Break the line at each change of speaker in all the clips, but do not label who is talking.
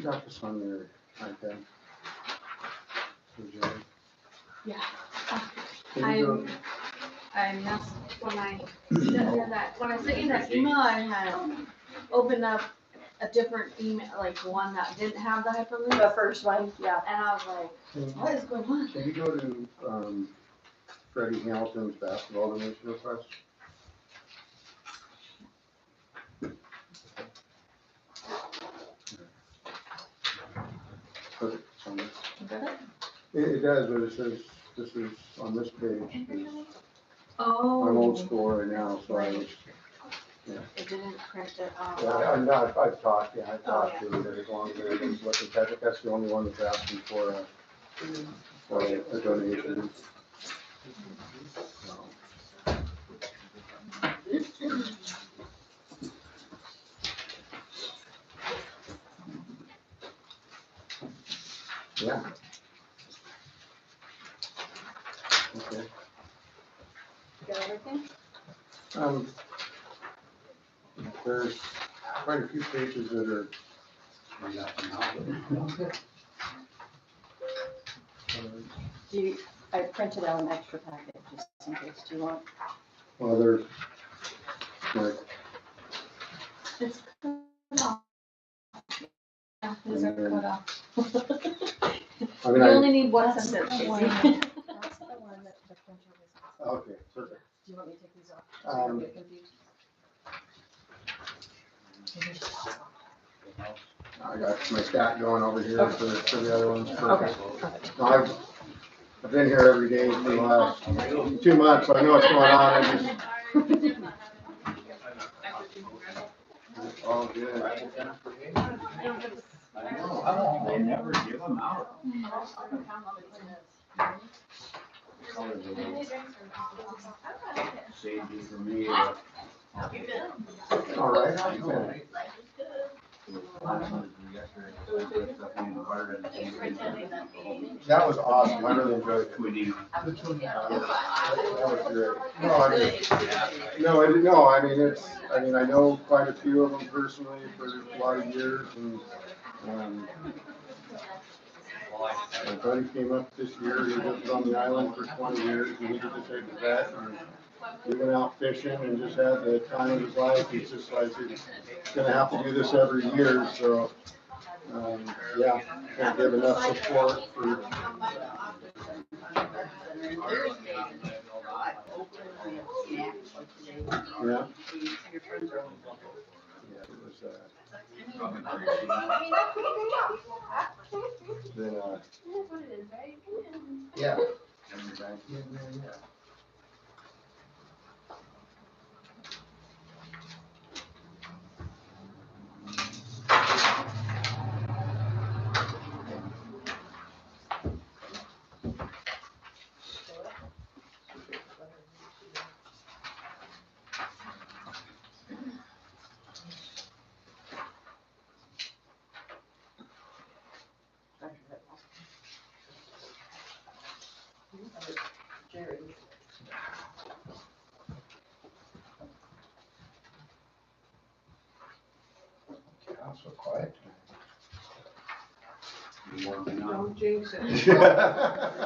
got this on your iPad?
Yeah.
Can you go-
I messed when I sent you that, when I sent you that email, I had opened up a different email, like one that didn't have the hyperlink.
The first one, yeah.
And I was like, what is going on?
Can you go to, Freddie Hamilton's basketball donation request? Perfect. It's on this. It does, but it says, this is on this page.
Oh.
I'm old school right now, so I was,
It didn't print it out.
yeah, I've talked to it as long as it is looking, I think that's the only one that's asking for a donation. Yeah. Okay.
Got everything?
There's quite a few pages that are.
I printed out an extra packet just in case. Do you want?
Well, there's, like,
It's cut off. Yeah, these are cut off.
I mean,
You only need one sentence.
That's the one that the printer was.
okay, perfect.
Do you want me to take these off? So you don't get confused?
I got my stat going over here for the other ones.
Okay.
No, I've been here every day for the last 2 months, so I know what's going on. I just. All good.
They never give them out. Saved you for me.
All right. That was awesome. I really enjoyed it. That was great. No, I mean, I know quite a few of them personally for a lot of years, and, my buddy came up this year, he lived on the island for 20 years, and he just had the vet, and he went out fishing and just had the time of his life. He's just like, he's gonna have to do this every year, so, yeah, can't give enough support for. Yeah. Yeah, it was, then, yeah. I'm so quiet
Don't jinx it.
tonight.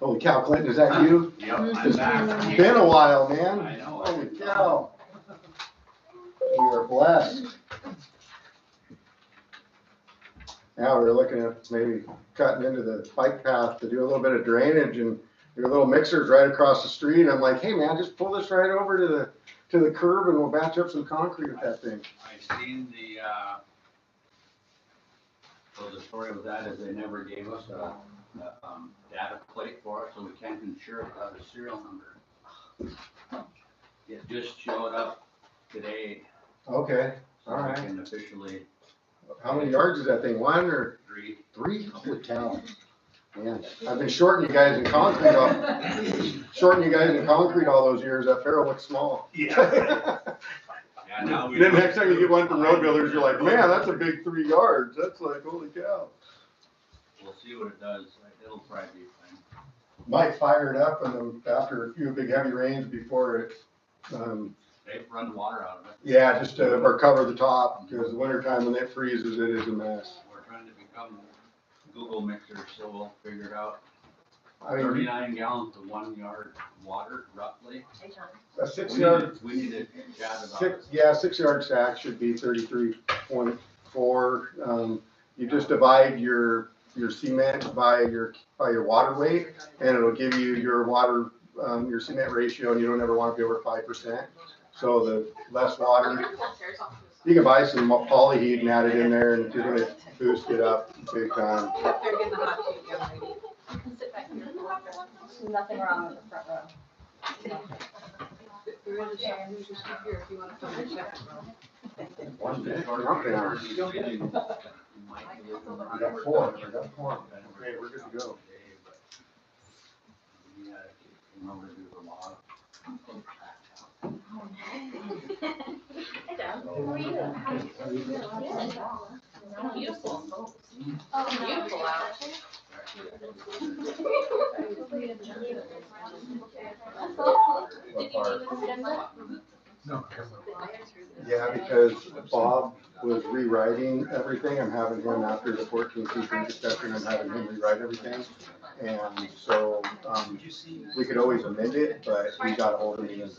Holy cow, Clinton, is that you?
Yep, I'm
It's
back.
been a while, man.
I know.
Holy cow. We are blessed. Now we're looking at maybe cutting into the bike path to do a little bit of drainage, and your little mixer's right across the street. I'm like, hey man, just pull this right over to the curb and we'll batch up some concrete with that thing.
I seen so the story of that is they never gave us a data plate for it, so we can't insure it without a serial number. It just showed up today,
Okay,
so
all
we
right.
can officially
How many yards is that thing? 1 or
3.
3? Holy cow. Man, I've been shorting you guys in concrete all those years. That barrel looks small.
Yeah. Yeah, now we.
Then next time you get one from Road Builders, you're like, man, that's a big 3 yards. That's like, holy cow.
We'll see what it does. It'll probably be fine.
Might fire it up and then after a few big heavy rains before it,
Okay, run water out of it.
Yeah, just to, or cover the top, because the winter time when it freezes, it is a mess.
We're trying to become Google mixers, so we'll figure it out.
I mean,
39 gallons to 1 yard water roughly.
a 6 yard,
We need to chat about it.
6 yard sack should be 33.4. You just divide your cement by your water weight, and it'll give you your water, your cement ratio, and you don't ever want to be over 5%. So the less water, you can buy some polyheat and add it in there, and you're gonna boost it up big time.
Nothing wrong with the front row.
One big countdown. I got 4. Okay, we're good to go.
Remember to do the law.
Beautiful.
Beautiful out.
What part? Yeah, because Bob was rewriting everything. I'm having him after the 14th teaching discussion, I'm having him rewrite everything. And so, we could always amend it, but he got ahold of me and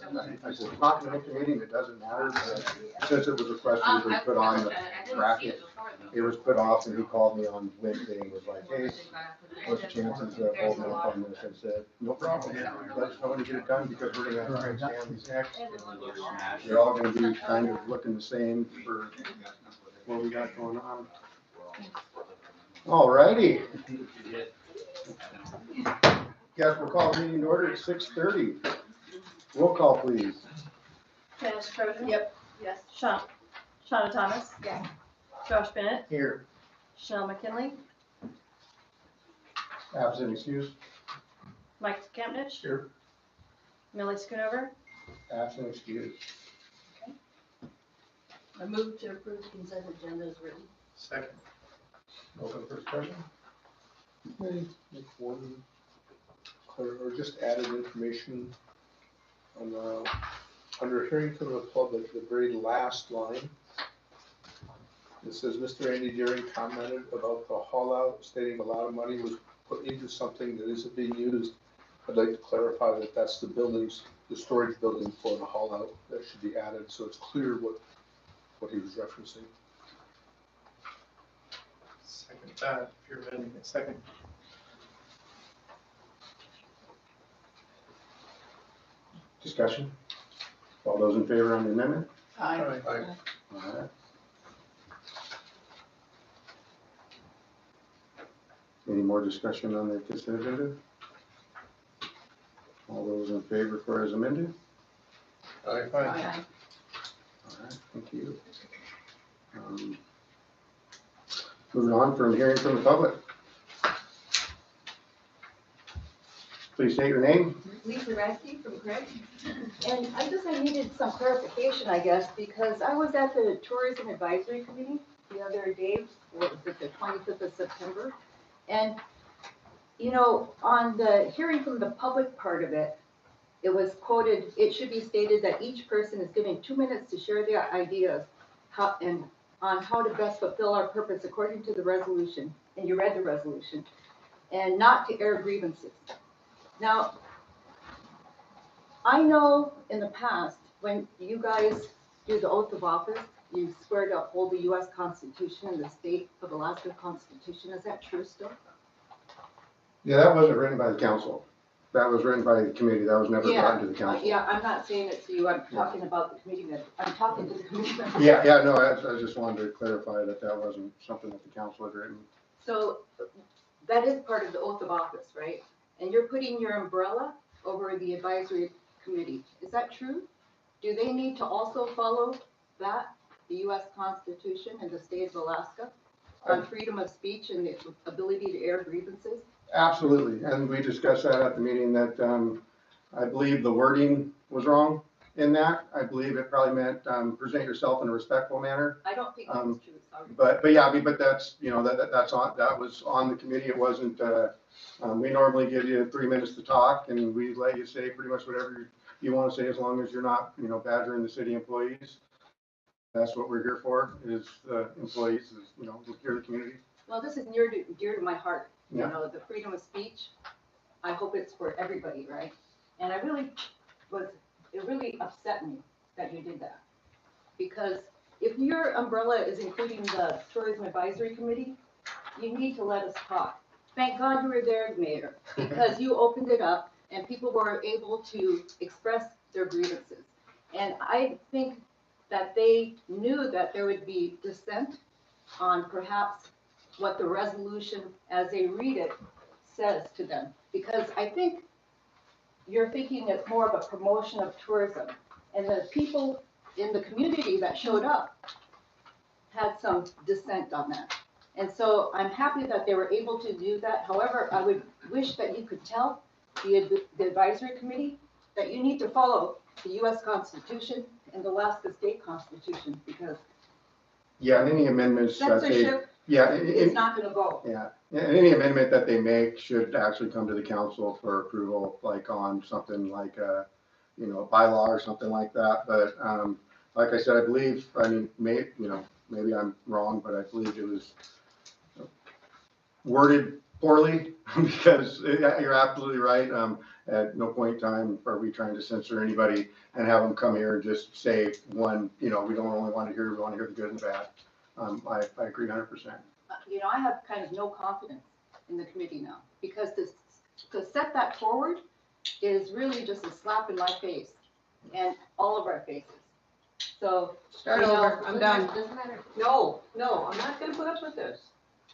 I said, it's not gonna make the meeting, it doesn't matter. But since it was requested to be put on the bracket, it was put off, and he called me on Wednesday and was like, hey, what's the chances of holding up on this? I said, no problem, let us know when you get it done, because we're gonna have to extend these next. They're all gonna be kind of looking the same for what we got going on. Alrighty. Guess we'll call the meeting to order at 6:30. Roll call, please.
Janice Trojan? Yep. Yes. Shawna Thomas?
Yeah.
Josh Bennett?
Here.
Chanel McKinley?
Absent excuse.
Mike Campnich?
Here.
Millie Schoonover?
Absent excuse.
I move to approve the consent agenda as written.
Second. Open for discussion.
Maybe make one, or just added information on under hearing from the public, the very last line. It says, Mr. Andy Deering commented about the haul out, stating a lot of money was put into something that isn't being used. I'd like to clarify that that's the buildings, the storage building for the haul out, that should be added, so it's clear what he was referencing.
Second that, if you're amending it, second.
Discussion. All those in favor on the amendment?
Aye.
Alright. Any more discussion on the consent agenda? All those in favor for as amended?
Aye.
Alright, thank you. Moving on from hearing from the public. Please state your name.
Lisa Radke from Craig. And I needed some clarification, I guess, because I was at the Tourism Advisory Committee the other day, what was it, the 25th of September? And, you know, on the hearing from the public part of it, it was quoted, it should be stated that each person is given 2 minutes to share their ideas on how to best fulfill our purpose according to the resolution, and you read the resolution, and not to air grievances. Now, I know in the past, when you guys do the oath of office, you swear to uphold the U.S. Constitution and the state of Alaska Constitution. Is that true still?
Yeah, that wasn't written by the council. That was written by the committee. That was never brought to the council.
Yeah, I'm not saying it to you. I'm talking about the committee. I'm talking to the committee.
Yeah, no, I just wanted to clarify that that wasn't something that the council had written.
So that is part of the oath of office, right? And you're putting your umbrella over the advisory committee. Is that true? Do they need to also follow that, the U.S. Constitution and the state of Alaska, on freedom of speech and the ability to air grievances?
Absolutely, and we discussed that at the meeting that I believe the wording was wrong in that. I believe it probably meant present yourself in a respectful manner.
I don't think that's true, sorry.
But yeah, I mean, but that's, you know, that's on, that was on the committee. It wasn't, we normally give you 3 minutes to talk and we let you say pretty much whatever you wanna say, as long as you're not, you know, badgering the city employees, that's what we're here for, is the employees, is, you know, here the community.
Well, this is dear to my heart, you
Yeah.
know, the freedom of speech. I hope it's for everybody, right? And it really upset me that you did that. Because if your umbrella is including the Tourism Advisory Committee, you need to let us talk. Thank God you were there, Mayor, because you opened it up and people were able to express their grievances. And I think that they knew that there would be dissent on perhaps what the resolution, as they read it, says to them. Because I think you're thinking it's more of a promotion of tourism. And the people in the community that showed up had some dissent on that. And so I'm happy that they were able to do that. However, I would wish that you could tell the advisory committee that you need to follow the US Constitution and the Alaska State Constitution, because
Yeah, and any amendments that they,
censorship
yeah,
is not gonna go.
yeah, and any amendment that they make should actually come to the council for approval, like on something like a, you know, bylaw or something like that, but, like I said, I believe, I mean, maybe I'm wrong, but I believe it was worded poorly, because you're absolutely right, at no point in time are we trying to censor anybody and have them come here and just say one, you know, we don't only want to hear, we want to hear the good and the bad. I agree 100%.
You know, I have kind of no confidence in the committee now, because to set that forward is really just a slap in my face and all of our faces. So,
Start
you know,
over, I'm done.
Doesn't matter.
No, I'm not gonna put up with this.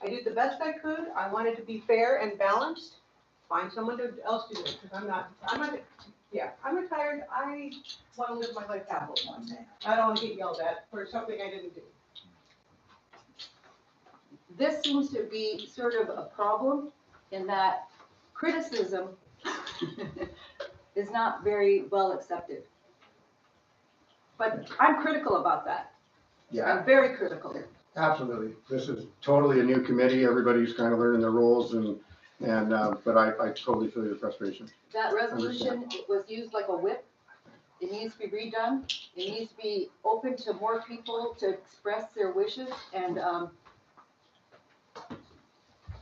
I did the best I could, I wanted to be fair and balanced. Find someone else to do it, because I'm retired, I wanna live my life happily. I don't wanna get yelled at for something I didn't do.
this seems to be sort of a problem in that criticism is not very well accepted. But I'm critical about that.
Yeah,
I'm very critical.
absolutely. This is totally a new committee. Everybody's kind of learning their roles but I totally feel your frustration.
That resolution, it was used like a whip. It needs to be redone. It needs to be open to more people to express their wishes, and,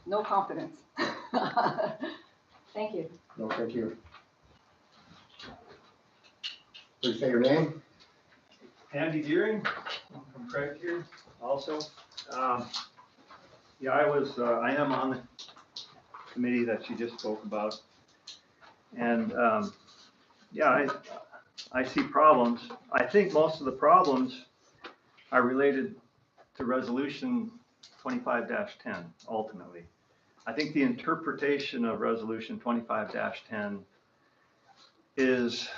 no confidence. Thank you.
No, thank you. Please say your name.
Andy Deering, I'm from Craig here also. Yeah, I am on the committee that you just spoke about. And, yeah, I see problems. I think most of the problems are related to resolution 25-10 ultimately. I think the interpretation of resolution 25-10 is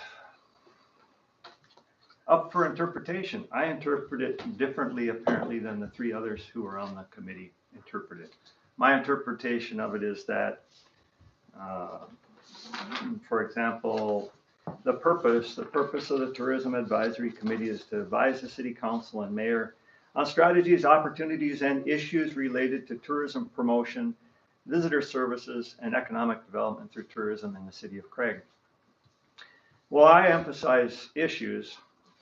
up for interpretation. I interpret it differently apparently than the three others who were on the committee interpret it. My interpretation of it is that, for example, the purpose of the Tourism Advisory Committee is to advise the City Council and Mayor on strategies, opportunities, and issues related to tourism promotion, visitor services, and economic development through tourism in the City of Craig. Well, I emphasize issues,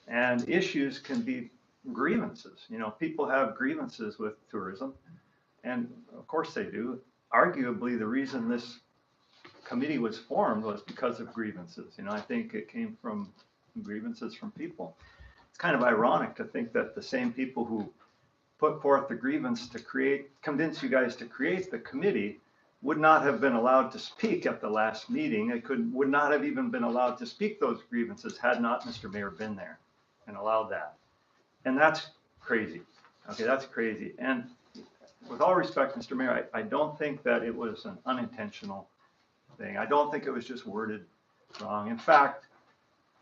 and issues can be grievances. You know, people have grievances with tourism, and of course they do. Arguably, the reason this committee was formed was because of grievances. You know, I think it came from grievances from people. It's kind of ironic to think that the same people who put forth the grievance to convince you guys to create the committee would not have been allowed to speak at the last meeting. It would not have even been allowed to speak those grievances had not Mr. Mayor been there and allowed that. And that's crazy. Okay, that's crazy. And with all respect, Mr. Mayor, I don't think that it was an unintentional thing. I don't think it was just worded wrong. In fact,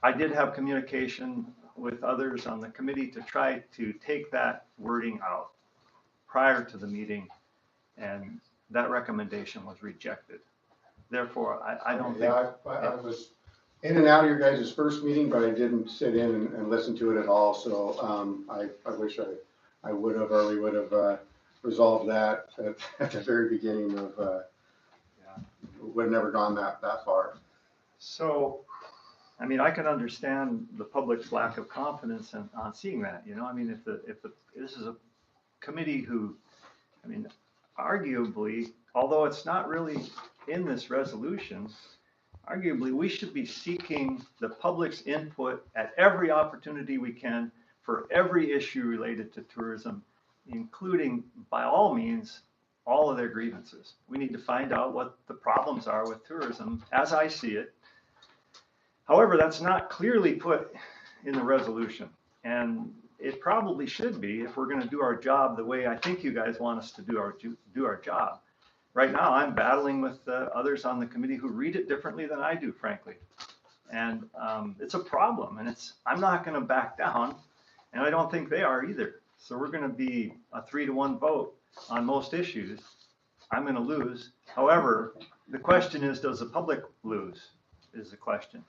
I did have communication with others on the committee to try to take that wording out prior to the meeting, and that recommendation was rejected. Therefore, I don't think.
Yeah, I was in and out of your guys' first meeting, but I didn't sit in and listen to it at all, so I wish I would have, or we would have resolved that at the very beginning of, would have never gone that far.
So, I mean, I can understand the public's lack of confidence on seeing that, you know, I mean, this is a committee who, I mean, arguably, although it's not really in this resolution, arguably, we should be seeking the public's input at every opportunity we can for every issue related to tourism, including, by all means, all of their grievances. We need to find out what the problems are with tourism, as I see it. However, that's not clearly put in the resolution, and it probably should be if we're going to do our job the way I think you guys want us to do our job. Right now, I'm battling with others on the committee who read it differently than I do, frankly, and it's a problem, and I'm not going to back down, and I don't think they are either. So we're going to be a 3-to-1 vote on most issues. I'm going to lose. However, the question is, does the public lose? Is the question.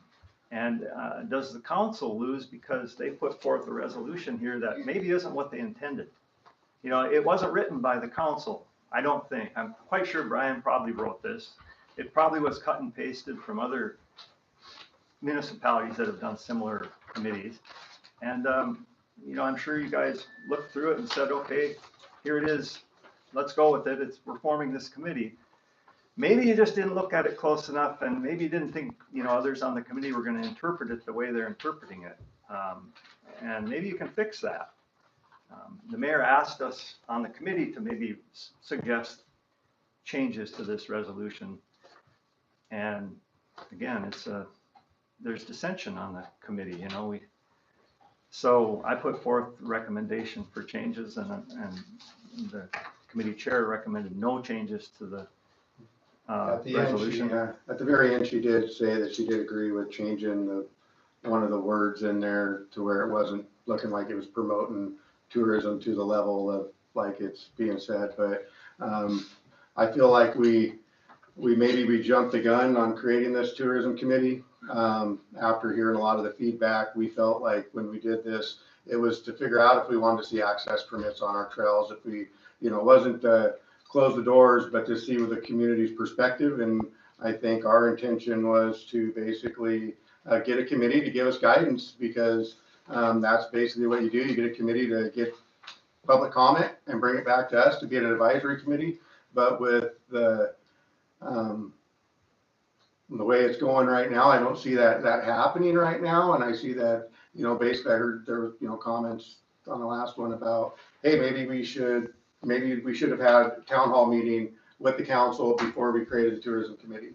And does the council lose because they put forth a resolution here that maybe isn't what they intended? You know, it wasn't written by the council, I don't think. I'm quite sure Brian probably wrote this. It probably was cut and pasted from other municipalities that have done similar committees. And, you know, I'm sure you guys looked through it and said, okay, here it is. Let's go with it. We're forming this committee. Maybe you just didn't look at it close enough, and maybe you didn't think, you know, others on the committee were going to interpret it the way they're interpreting it. And maybe you can fix that. The mayor asked us on the committee to maybe suggest changes to this resolution. And again, there's dissension on the committee, you know. So I put forth recommendation for changes, and the committee chair recommended no changes to the
At the
resolution.
end, at the very end, she did say that she did agree with changing one of the words in there to where it wasn't looking like it was promoting tourism to the level of like it's being said. But I feel like we jumped the gun on creating this tourism committee. After hearing a lot of the feedback, we felt like when we did this, it was to figure out if we wanted to see access permits on our trails. If we, you know, it wasn't close the doors, but to see with the community's perspective. And I think our intention was to basically get a committee to give us guidance, because that's basically what you do. You get a committee to get public comment and bring it back to us to be an advisory committee. But with the way it's going right now, I don't see that happening right now. And I see that, you know, basically I heard there were, you know, comments on the last one about, hey, maybe we should have had a town hall meeting with the council before we created the tourism committee.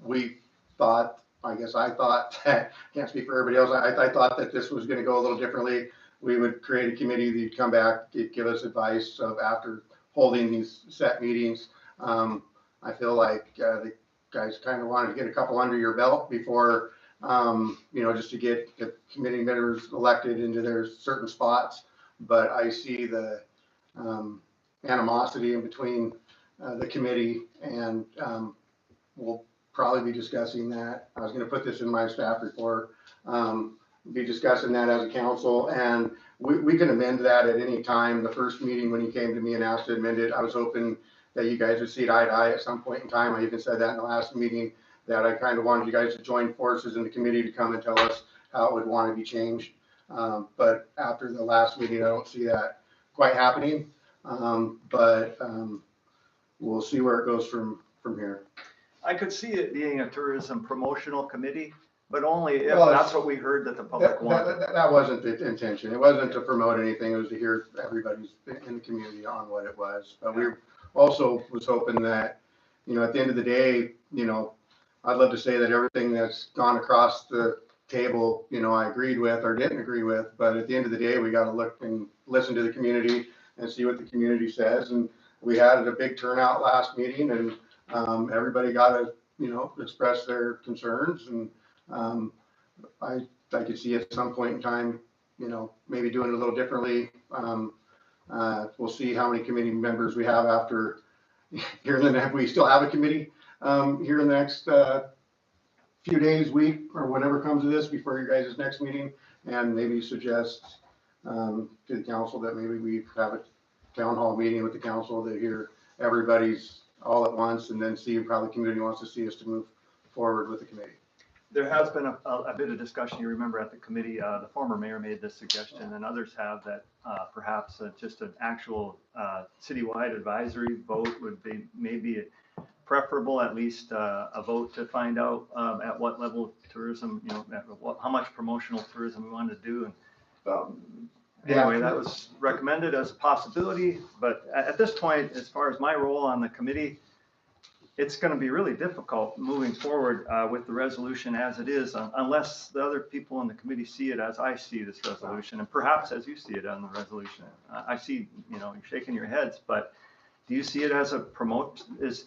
We thought, I thought that, can't speak for everybody else, I thought that this was going to go a little differently. We would create a committee that'd come back, give us advice of after holding these set meetings. I feel like the guys kind of wanted to get a couple under your belt before, you know, just to get the committee members elected into their certain spots. But I see the animosity in between the committee, and we'll probably be discussing that. I was going to put this in my staff report, be discussing that as a council, and we can amend that at any time. The first meeting when you came to me and asked to amend it, I was hoping that you guys would see it eye to eye at some point in time. I even said that in the last meeting, that I kind of wanted you guys to join forces in the committee to come and tell us how it would want to be changed. But after the last meeting, I don't see that quite happening. But we'll see where it goes from here.
I could see it being a tourism promotional committee, but only if
Well,
that's what we heard that the public wanted.
That wasn't the intention. It wasn't to promote anything. It was to hear everybody's in the community on what it was. But we also was hoping that, you know, at the end of the day, you know, I'd love to say that everything that's gone across the table, you know, I agreed with or didn't agree with. But at the end of the day, we got to look and listen to the community and see what the community says. And we had a big turnout last meeting, and everybody got to, you know, express their concerns. And I could see at some point in time, you know, maybe doing it a little differently. We'll see how many committee members we have after here in the, we still have a committee here in the next few days, week, or whenever comes to this before your guys' next meeting, and maybe suggest to the council that maybe we have a town hall meeting with the council to hear everybody's all at once, and then see how the community wants to see us to move forward with the committee.
there has been a bit of discussion, you remember at the committee, the former mayor made this suggestion, and others have, that perhaps just an actual citywide advisory vote would be maybe preferable, at least a vote to find out at what level of tourism, how much promotional tourism we want to do. And anyway, that was recommended as a possibility, but at this point, as far as my role on the committee, it's going to be really difficult moving forward with the resolution as it is, unless the other people in the committee see it as I see this resolution, and perhaps as you see it on the resolution. I see, you're shaking your heads, but do you see it as a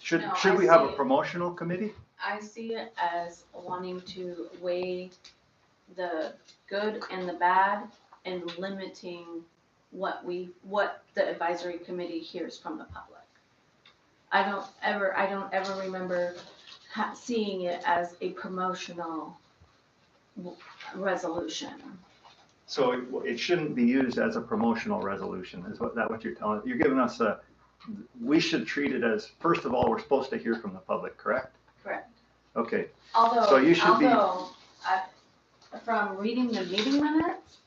should
No,
we
I
have
see
a
it-
promotional committee?
I see it as wanting to weigh the good and the bad and limiting what the advisory committee hears from the public. I don't ever remember seeing it as a promotional resolution.
So it shouldn't be used as a promotional resolution, is what you're telling, you're giving us we should treat it as, first of all, we're supposed to hear from the public, correct?
Correct.
Okay,
Although,
So you should be-
from reading the meeting minutes,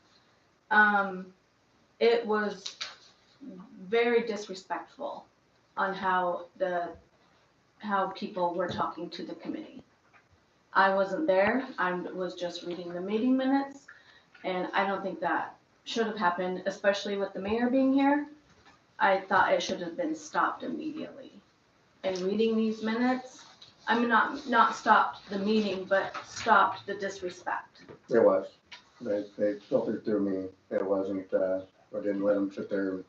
it was very disrespectful on how people were talking to the committee. I wasn't there, I was just reading the meeting minutes, and I don't think that should have happened, especially with the mayor being here. I thought it should have been stopped immediately. And reading these minutes, I mean, not stopped the meeting, but stopped the disrespect.
It was. They filtered through me. It wasn't, I didn't let them sit there.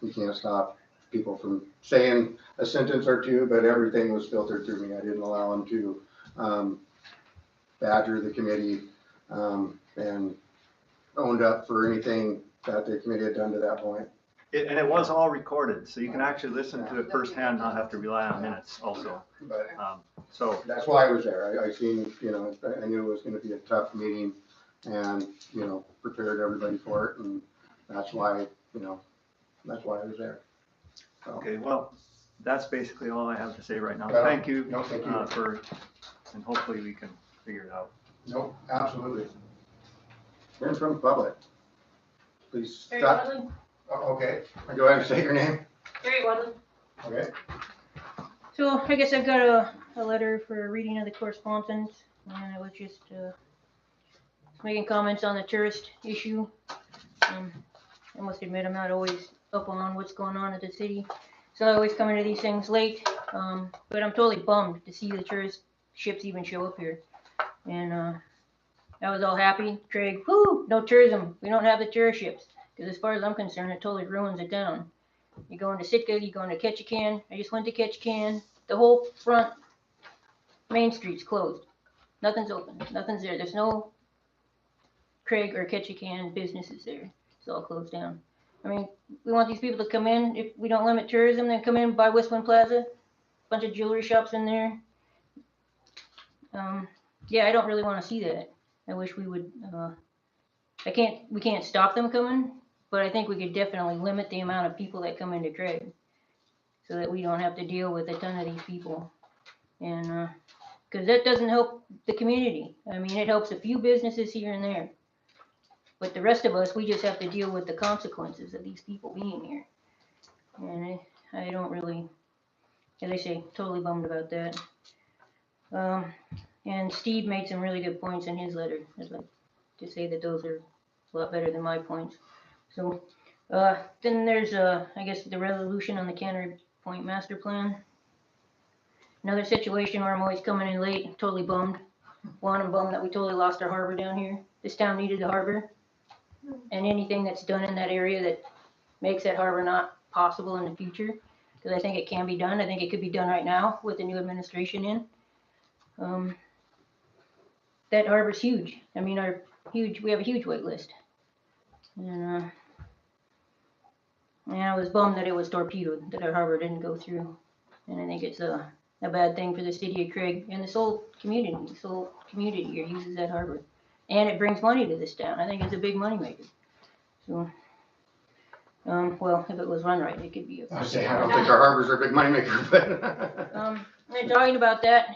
You can't stop people from saying a sentence or two, but everything was filtered through me. I didn't allow them to badger the committee and owned up for anything that the committee had done to that point.
and it was all recorded, so you can actually listen to it firsthand, not have to rely on minutes also.
But
So,
that's why I was there. I seen, I knew it was gonna be a tough meeting and, prepared everybody for it. And that's why, that's why I was there. So,
okay, well, that's basically all I have to say right now.
Well,
Thank you
no, thank you.
and hopefully we can figure it out.
No, absolutely. Hearing from the public. Please
Harry
stop.
Wadley?
Oh, okay. Go ahead and state your name.
Harry Wadley.
Okay.
So I guess I've got a letter for a reading of the correspondence, and I was just making comments on the tourist issue. I must admit, I'm not always up on what's going on at the city, so I always come into these things late. But I'm totally bummed to see the tourist ships even show up here. And I was all happy. Craig, whoo, no tourism. We don't have the tourist ships. Because as far as I'm concerned, it totally ruins the town. You go into Sitka, you go into Ketchikan. I just went to Ketchikan. The whole front main street's closed. Nothing's open. Nothing's there. There's no Craig or Ketchikan businesses there. It's all closed down. I mean, we want these people to come in. If we don't limit tourism, then come in, buy Westwind Plaza. Bunch of jewelry shops in there. Yeah, I don't really want to see that. I wish we would, we can't stop them coming, but I think we could definitely limit the amount of people that come into Craig so that we don't have to deal with a ton of these people. And, cause that doesn't help the community. I mean, it helps a few businesses here and there, but the rest of us, we just have to deal with the consequences of these people being here. And I don't really, as I say, totally bummed about that. And Steve made some really good points in his letter. I'd like to say that those are a lot better than my points. So, then there's, I guess, the resolution on the Cannery Point Master Plan. Another situation where I'm always coming in late, totally bummed. One, I'm bummed that we totally lost our harbor down here. This town needed the harbor. And anything that's done in that area that makes that harbor not possible in the future, because I think it can be done. I think it could be done right now with the new administration in. That harbor's huge. I mean, we have a huge wait list. And I was bummed that it was torpedoed, that our harbor didn't go through. And I think it's a bad thing for the city of Craig and this whole community. This whole community here uses that harbor. And it brings money to this town. I think it's a big moneymaker. So, well, if it was run right, it could be
I say, I don't think our harbors are a big moneymaker, but.
and talking about that,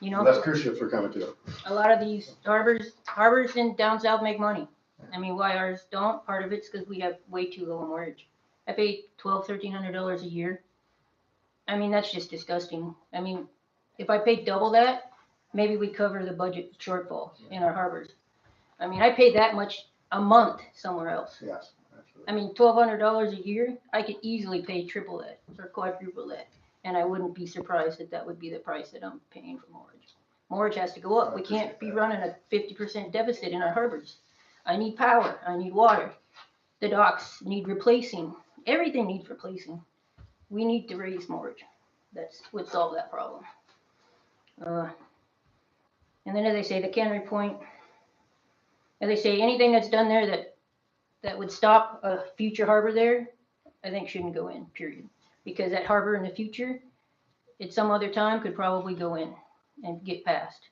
You know,
Less cruise ships are coming too.
a lot of these harbors in down south make money. I mean, why ours don't? Part of it's because we have way too low a mortgage. I pay $1,200-1,300 a year. I mean, that's just disgusting. I mean, if I paid double that, maybe we cover the budget shortfall in our harbors. I mean, I pay that much a month somewhere else.
Yes, absolutely.
I mean, $1,200 a year, I could easily pay triple that or quadruple that. And I wouldn't be surprised that that would be the price that I'm paying for mortgage. Mortgage has to go up. We can't be running a 50% deficit in our harbors. I need power. I need water. The docks need replacing. Everything needs replacing. We need to raise mortgage. That's would solve that problem. And then as they say, the Cannery Point, as they say, anything that's done there that would stop a future harbor there, I think shouldn't go in, period. Because that harbor in the future, at some other time, could probably go in and get passed.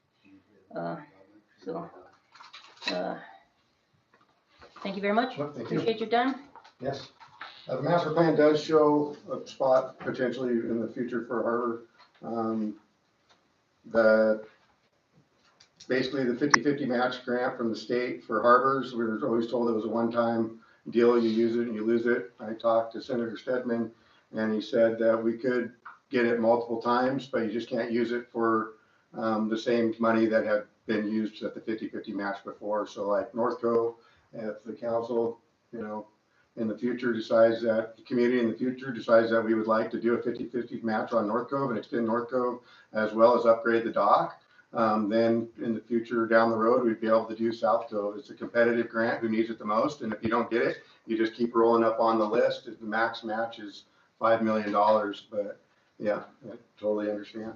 Thank you very much.
Well, thank you.
Appreciate your time.
Yes. The master plan does show a spot potentially in the future for a harbor. Basically the 50-50 match grant from the state for harbors, we were always told it was a one-time deal. You use it and you lose it. I talked to Senator Stedman and he said that we could get it multiple times, but you just can't use it for the same money that had been used at the 50-50 match before. So like North Cove, if the council, in the future decides that, the community in the future decides that we would like to do a 50-50 match on North Cove and extend North Cove as well as upgrade the dock, then in the future down the road, we'd be able to do South Cove. It's a competitive grant, who needs it the most, and if you don't get it, you just keep rolling up on the list. The max match is $5 million, but yeah, I totally understand.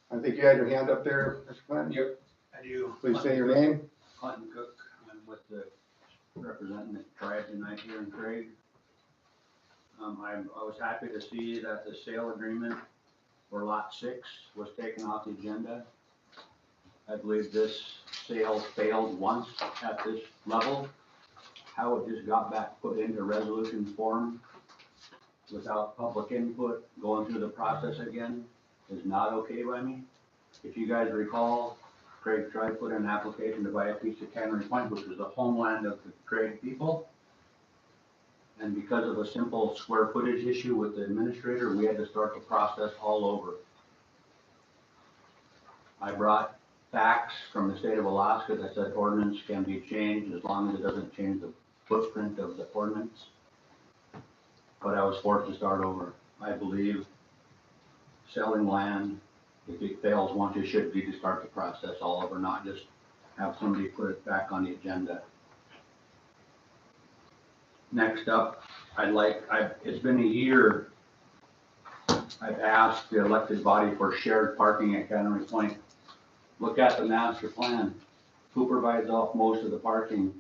I think you had your hand up there, Mr. Clinton.
Yep, I do.
Please say your name.
Clinton Cook, I'm with the representing the tribe tonight here in Craig. I was happy to see that the sale agreement for lot 6 was taken off the agenda. I believe this sale failed once at this level. How it just got back put into resolution form without public input, going through the process again, is not okay by me. If you guys recall, Craig tried to put in an application to buy a piece of Cannery Point, which was the homeland of the Craig people. And because of a simple square footage issue with the administrator, we had to start the process all over. I brought facts from the state of Alaska that said ordinance can be changed as long as it doesn't change the footprint of the ordinance. But I was forced to start over. I believe selling land, if it fails once, it should be to start the process all over, not just have somebody put it back on the agenda. Next up, it's been a year, I've asked the elected body for shared parking at Cannery Point. Look at the master plan. Who provides off most of the parking?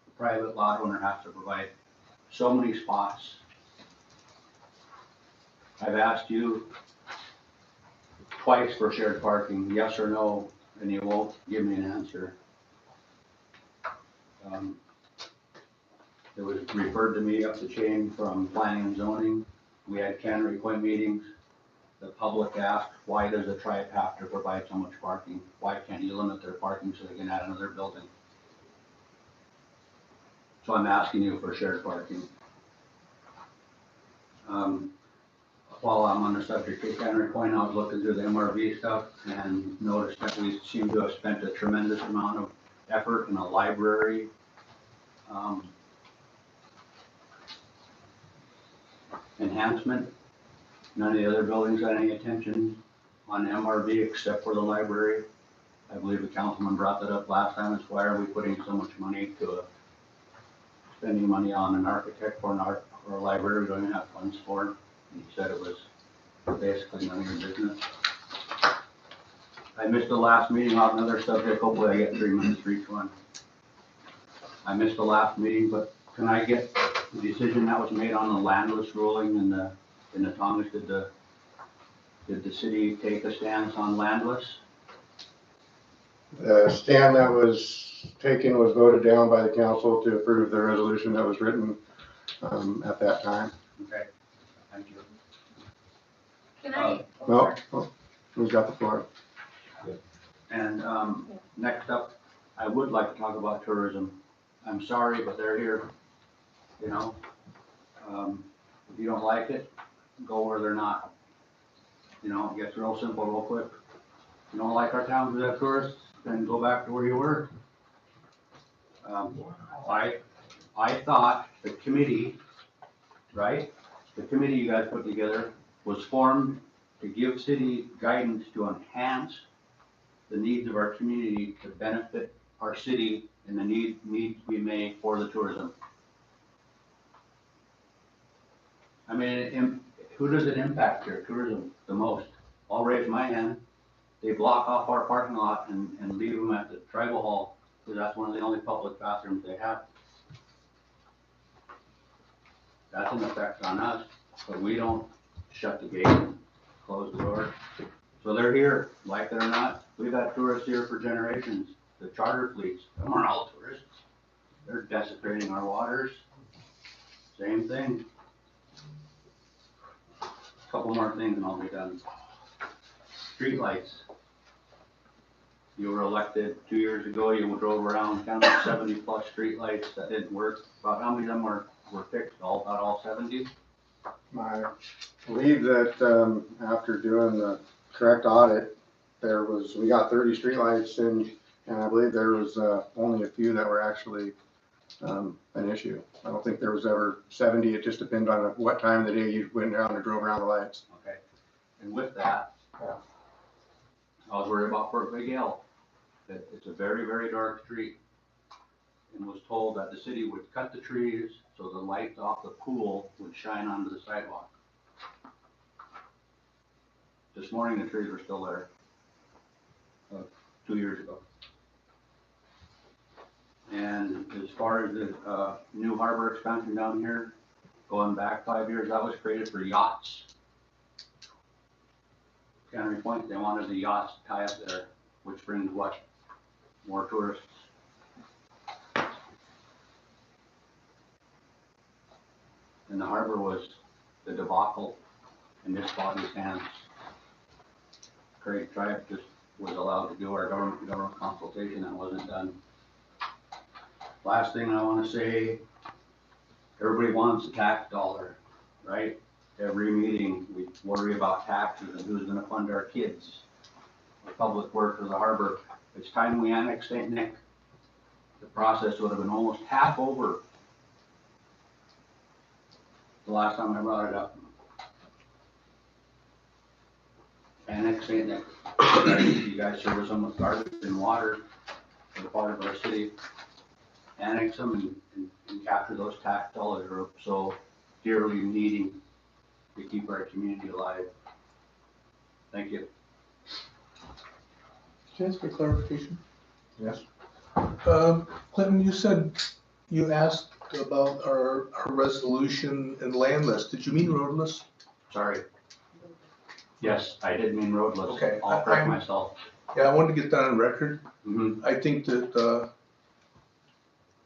The private lot owner has to provide so many spots. I've asked you twice for shared parking, yes or no, and you won't give me an answer. It was referred to me up the chain from planning and zoning. We had Cannery Point meetings. The public asked, why does the tribe have to provide so much parking? Why can't you limit their parking so they can add another building? So I'm asking you for shared parking. While I'm on the subject of Cannery Point, I was looking through the MRV stuff and noticed that we seem to have spent a tremendous amount of effort in a library. Enhancement. None of the other buildings had any attention on MRV except for the library. I believe the councilman brought that up last time. It's why are we putting so much money to spending money on an architect for a library we don't even have funds for? He said it was basically none of your business. I missed the last meeting on another subject. Hopefully I get 3 minutes for each one. I missed the last meeting, but can I get the decision that was made on the landless ruling in the Tongass? Did the city take a stance on landless?
The stand that was taken was voted down by the council to approve the resolution that was written at that time.
Okay, thank you.
Can I?
No, who's got the floor?
And, next up, I would like to talk about tourism. I'm sorry, but they're here, you know? If you don't like it, go where they're not. You know, it gets real simple real quick. If you don't like our towns that have tourists, then go back to where you were. I thought the committee, right? The committee you guys put together was formed to give city guidance to enhance the needs of our community to benefit our city and the needs we may for the tourism. I mean, who does it impact here, tourism, the most? I'll raise my hand. They block off our parking lot and leave them at the tribal hall, because that's one of the only public bathrooms they have. That's an effect on us, but we don't shut the gate and close the door. So they're here, like it or not. We've had tourists here for generations. The charter fleets, them aren't all tourists. They're desecrating our waters. Same thing. Couple more things and I'll be done. Streetlights. You were elected 2 years ago, you drove around, counted 70 plus streetlights that didn't work. About how many of them were fixed? About all 70?
I believe that, after doing the correct audit, we got 30 streetlights and I believe there was, only a few that were actually, an issue. I don't think there was ever 70. It just depended on what time of the day you went down and drove around the lights.
Okay. And with that, I was worried about Fort Big L. That it's a very, very dark street. And was told that the city would cut the trees so the lights off the pool would shine onto the sidewalk. This morning, the trees were still there, 2 years ago. And as far as the new harbor expansion down here, going back 5 years, that was created for yachts. Cannery Point, they wanted the yachts to tie up there, which brings what? More tourists. And the harbor was the debacle in this body's hands. Craig Tribe just was allowed to do our government consultation and wasn't done. Last thing I want to say, everybody wants a tax dollar, right? Every meeting, we worry about taxes and who's going to fund our kids, the public work or the harbor. It's time we annex St. Nick. The process would have been almost half over the last time I brought it up. Annex St. Nick. You guys service them with garbage and water for the part of our city. Annex them and capture those tax dollars are so dearly needing to keep our community alive. Thank you.
Can I ask for clarification?
Yes.
Clinton, you said you asked about our resolution and land list. Did you mean roadless?
Sorry. Yes, I did mean roadless.
Okay,
I'll correct myself.
Yeah, I wanted to get that on record.
Mm-hmm.
I think that,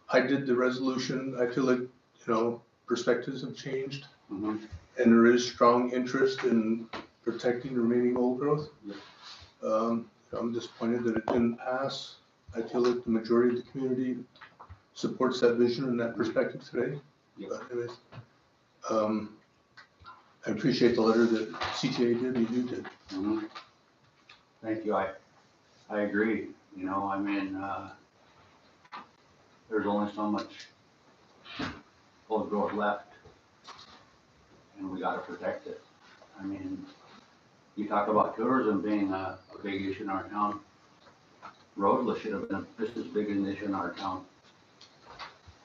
I did the resolution. I feel like, perspectives have changed.
Mm-hmm.
And there is strong interest in protecting remaining old growth.
Yep.
I'm disappointed that it didn't pass. I feel like the majority of the community supports that vision and that perspective today.
Yep.
But anyways, I appreciate the letter that CTA did, and you did.
Mm-hmm. Thank you. I agree. There's only so much old growth left, and we got to protect it. You talk about tourism being a big issue in our town. Roadless should have been just as big an issue in our town.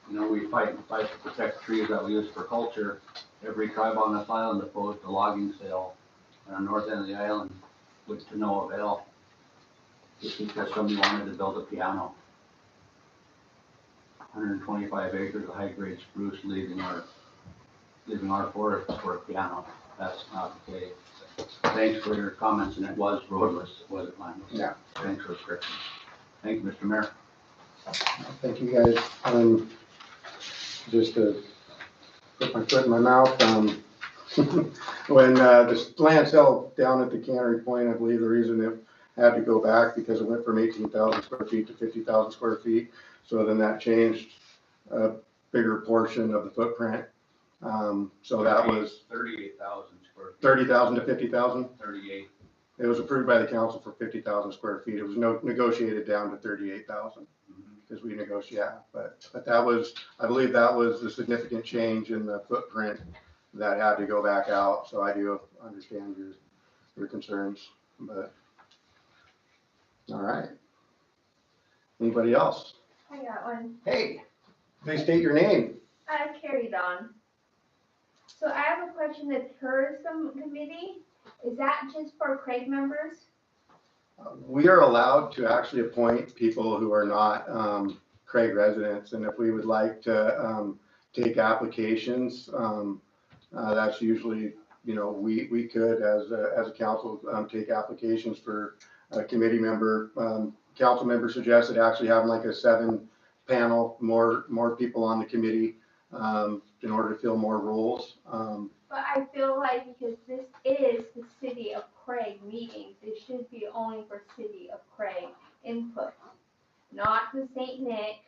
We fight to protect trees that we use for culture. Every tribe on this island opposed a logging sale on the north end of the island with to no avail. Just because somebody wanted to build a piano. 125 acres of high-grade spruce leaving our forest for a piano. That's not okay. Thanks for your comments, and it was roadless, it wasn't mine.
Yeah.
Thanks for the description. Thank you, Mr. Mayor.
Thank you guys. Just to put my foot in my mouth, when the land sale down at the Cannery Point, I believe the reason it had to go back because it went from 18,000 square feet to 50,000 square feet. So then that changed a bigger portion of the footprint. So that was
38,000 square feet.
30,000 to 50,000.
38.
It was approved by the council for 50,000 square feet. It was negotiated down to 38,000 because we negotiated, yeah. But that was, I believe that was the significant change in the footprint that had to go back out. So I do understand your concerns, but all right. Anybody else?
I got one.
Hey, please state your name.
Carried on. So I have a question, the tourism committee, is that just for Craig members?
We are allowed to actually appoint people who are not Craig residents, and if we would like to take applications, that's usually, you know, we could as a council take applications for a committee member. Council member suggested actually having like a 7-panel, more people on the committee in order to fill more roles.
But I feel like because this is the City of Craig meetings, it should be only for City of Craig input, not the St. Nick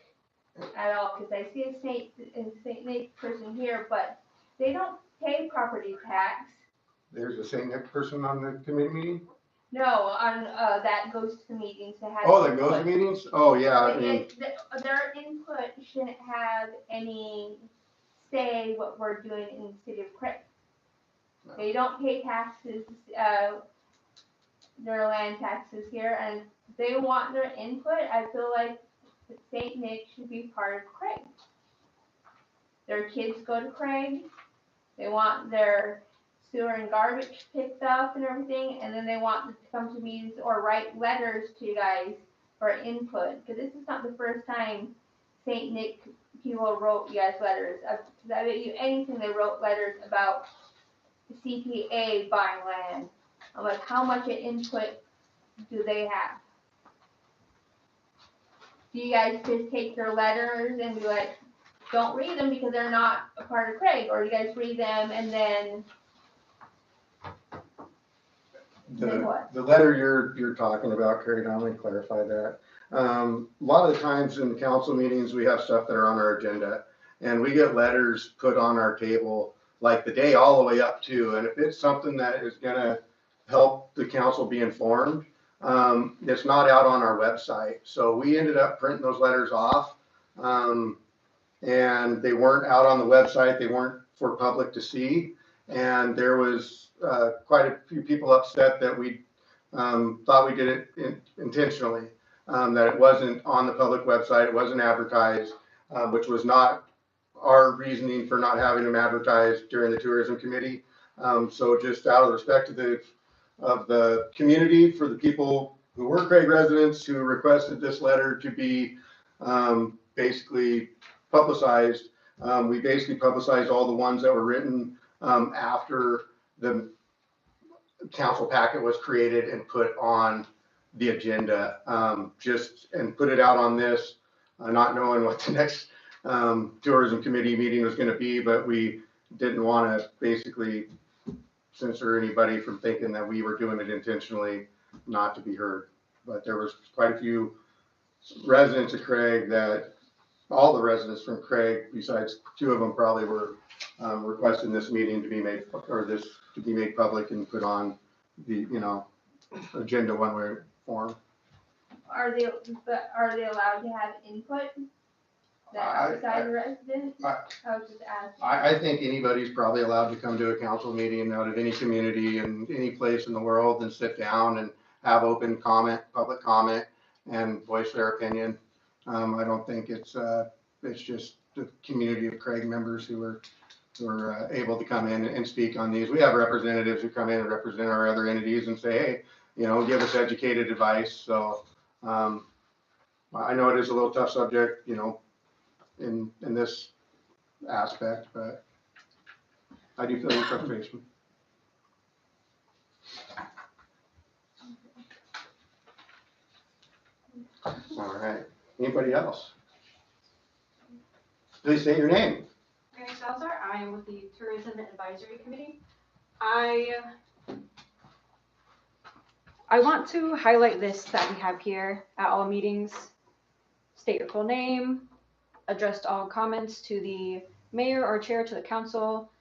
at all, because I see a St. Nick person here, but they don't pay property tax.
There's a St. Nick person on the committee meeting?
No, on, that goes to meetings that has.
Oh, that goes to
input.
meetings? Oh, yeah, I mean,
Their input shouldn't have any say what we're doing in the City of Craig. They don't pay taxes, their land taxes here, and they want their input. I feel like St. Nick should be part of Craig. Their kids go to Craig, they want their sewer and garbage picked up and everything, and then they want to come to meetings or write letters to you guys for input, because this is not the first time St. Nick people wrote you guys letters. I bet you anything they wrote letters about CPA buying land. I'm like, how much input do they have? Do you guys just take their letters and be like, don't read them because they're not a part of Craig, or do you guys read them and then what?
the letter you're talking about, Carrie, I'll let me clarify that. A lot of the times in the council meetings, we have stuff that are on our agenda, and we get letters put on our table like the day all the way up to, and if it's something that is gonna help the council be informed, it's not out on our website. So we ended up printing those letters off, and they weren't out on the website. They weren't for public to see. And there was quite a few people upset that we thought we did it intentionally, that it wasn't on the public website, it wasn't advertised, which was not our reasoning for not having them advertised during the tourism committee. So just out of respect of the community, for the people who were Craig residents who requested this letter to be basically publicized, we basically publicized all the ones that were written after the council packet was created and put on the agenda, and put it out on this, not knowing what the next tourism committee meeting was going to be, but we didn't want to basically censor anybody from thinking that we were doing it intentionally not to be heard. But there was quite a few residents of Craig that, all the residents from Craig, besides 2 of them probably, were requesting this meeting to be made, or this to be made public and put on the, agenda one way form.
Are they allowed to have input? That outside residents? I was just asking.
I think anybody's probably allowed to come to a council meeting out of any community and any place in the world and sit down and have open comment, public comment, and voice their opinion. I don't think it's just the community of Craig members who are able to come in and speak on these. We have representatives who come in and represent our other entities and say, hey, give us educated advice. So I know it is a little tough subject, in this aspect, but I do feel your frustration. All right. Anybody else? Please state your name.
Mary Salzar, I am with the Tourism Advisory Committee. I I want to highlight this that we have here at all meetings. State your full name, address all comments to the mayor or chair to the council,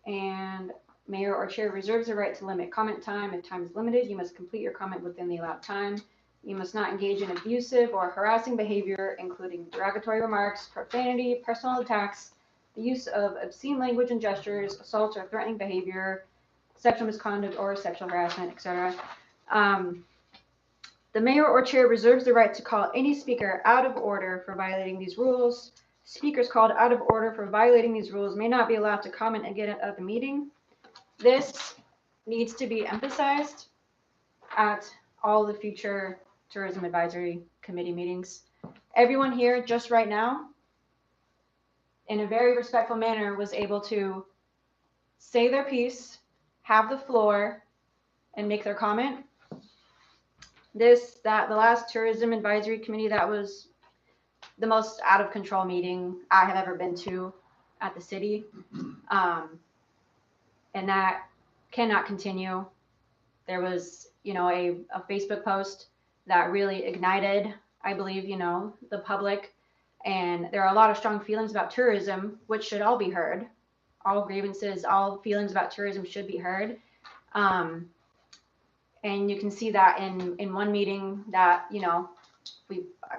and mayor or chair reserves the right to limit comment time. If time is limited, you must complete your comment within the allowed time. You must not engage in abusive or harassing behavior, including derogatory remarks, profanity, personal attacks, the use of obscene language and gestures, assaults or threatening behavior, sexual misconduct or sexual harassment, etc. The mayor or chair reserves the right to call any speaker out of order for violating these rules. Speakers called out of order for violating these rules may not be allowed to comment again at the meeting. This needs to be emphasized at all the future Tourism Advisory Committee meetings. Everyone here just right now, in a very respectful manner, was able to say their piece, have the floor, and make their comment. The last Tourism Advisory Committee, that was the most out of control meeting I have ever been to at the city. And that cannot continue. There was, a Facebook post that really ignited, I believe, the public. And there are a lot of strong feelings about tourism, which should all be heard. All grievances, all feelings about tourism should be heard. And you can see that in one meeting that, I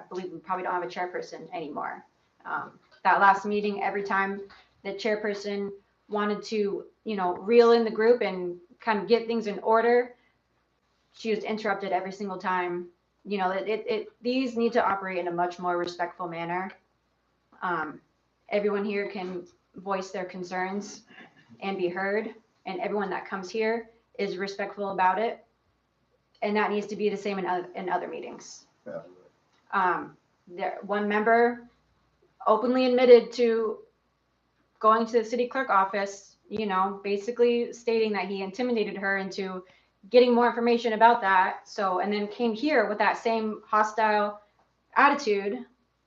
believe we probably don't have a chairperson anymore. That last meeting, every time the chairperson wanted to, reel in the group and kind of get things in order, she was interrupted every single time. These need to operate in a much more respectful manner. Everyone here can voice their concerns and be heard, and everyone that comes here is respectful about it. And that needs to be the same in other meetings.
Yeah.
One member openly admitted to going to the city clerk office, basically stating that he intimidated her into getting more information about that. And then came here with that same hostile attitude.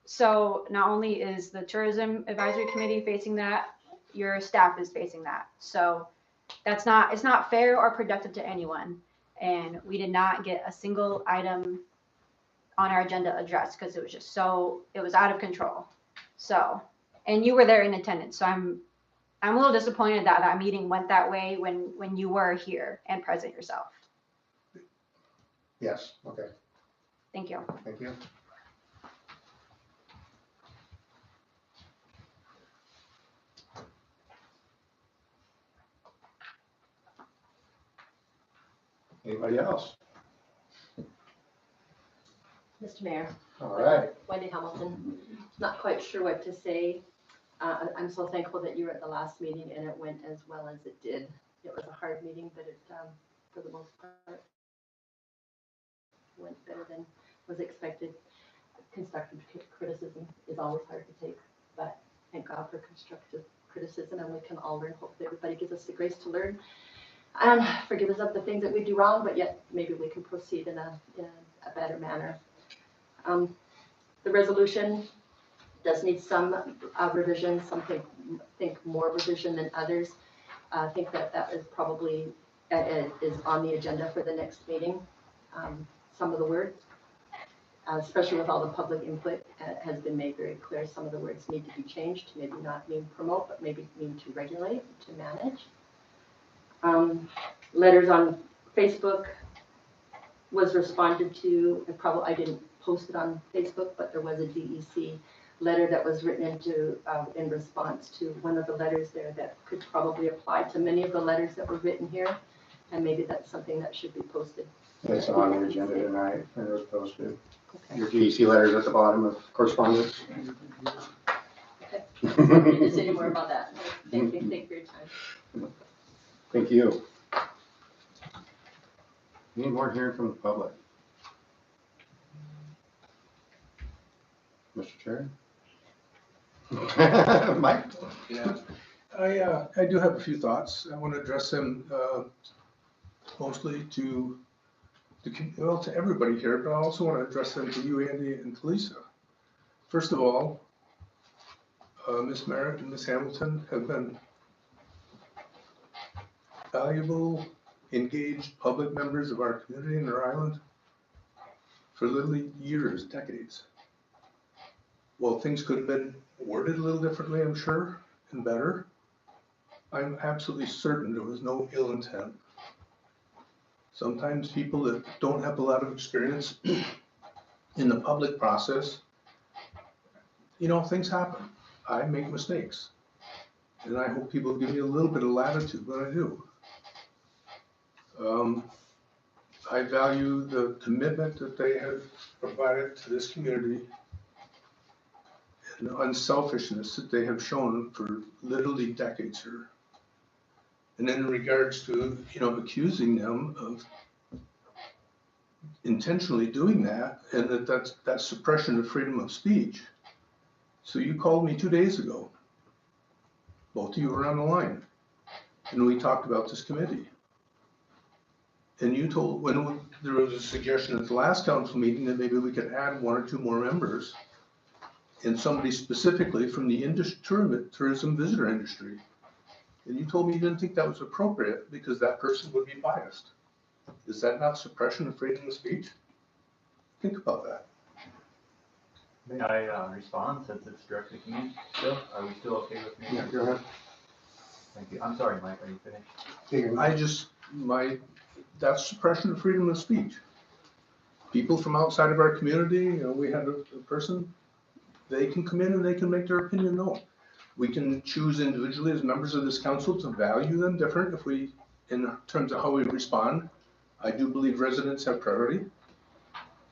So not only is the Tourism Advisory Committee facing that, your staff is facing that. So it's not fair or productive to anyone. And we did not get a single item on our agenda addressed because it was out of control. So, and you were there in attendance. So I'm a little disappointed that that meeting went that way when you were here and present yourself.
Yes, okay,
Thank you.
thank you. Anybody else?
Mr. Mayor.
All right.
Wendy Hamilton. Not quite sure what to say. I'm so thankful that you were at the last meeting and it went as well as it did. It was a hard meeting, but it, for the most part, went better than was expected. Constructive criticism is always hard to take, but thank God for constructive criticism, and we can all learn. Hopefully everybody gives us the grace to learn and forgive us of the things that we do wrong, but yet maybe we can proceed in a better manner. The resolution does need some revision, think more revision than others. I think that is probably is on the agenda for the next meeting. Some of the words, especially with all the public input, has been made very clear. Some of the words need to be changed, maybe not mean promote, but maybe mean to regulate, to manage. Letters on Facebook was responded to, and I didn't post it on Facebook, but there was a DEC letter that was written in response to one of the letters there that could probably apply to many of the letters that were written here, and maybe that's something that should be posted.
It's on the agenda tonight, and it was posted.
Okay.
Your DEC letter's at the bottom of correspondence.
Okay. Don't need to say any more about that. Thank you for your time.
Thank you. Any more hearing from the public? Mr. Chair? Mike?
Yeah, I do have a few thoughts. I want to address them mostly to everybody here, but I also want to address them to you, Andy, and to Lisa. First of all, Ms. Merritt and Ms. Hamilton have been valuable engaged public members of our community and our island for literally years, decades. Well, things could have been worded a little differently, I'm sure, and better. I'm absolutely certain there was no ill intent. Sometimes people that don't have a lot of experience in the public process, you know, things happen. I make mistakes. And I hope people give me a little bit of latitude when I do. I value the commitment that they have provided to this community and the unselfishness that they have shown for literally decades here. And in regards to, you know, accusing them of intentionally doing that, and that's suppression of freedom of speech. So you called me 2 days ago. Both of you were on the line, and we talked about this committee. And you told, when there was a suggestion at the last council meeting that maybe we could add 1 or 2 more members, and somebody specifically from the tourism visitor industry. And you told me you didn't think that was appropriate because that person would be biased. Is that not suppression of freedom of speech? Think about that.
May I respond since it's directed to me still? Are we still okay with me?
Yeah, go ahead.
Thank you. I'm sorry, Mike, are you finished?
That's suppression of freedom of speech. People from outside of our community, you know, we had a person, they can come in and they can make their opinion known. We can choose individually as members of this council to value them different if we, in terms of how we respond. I do believe residents have priority,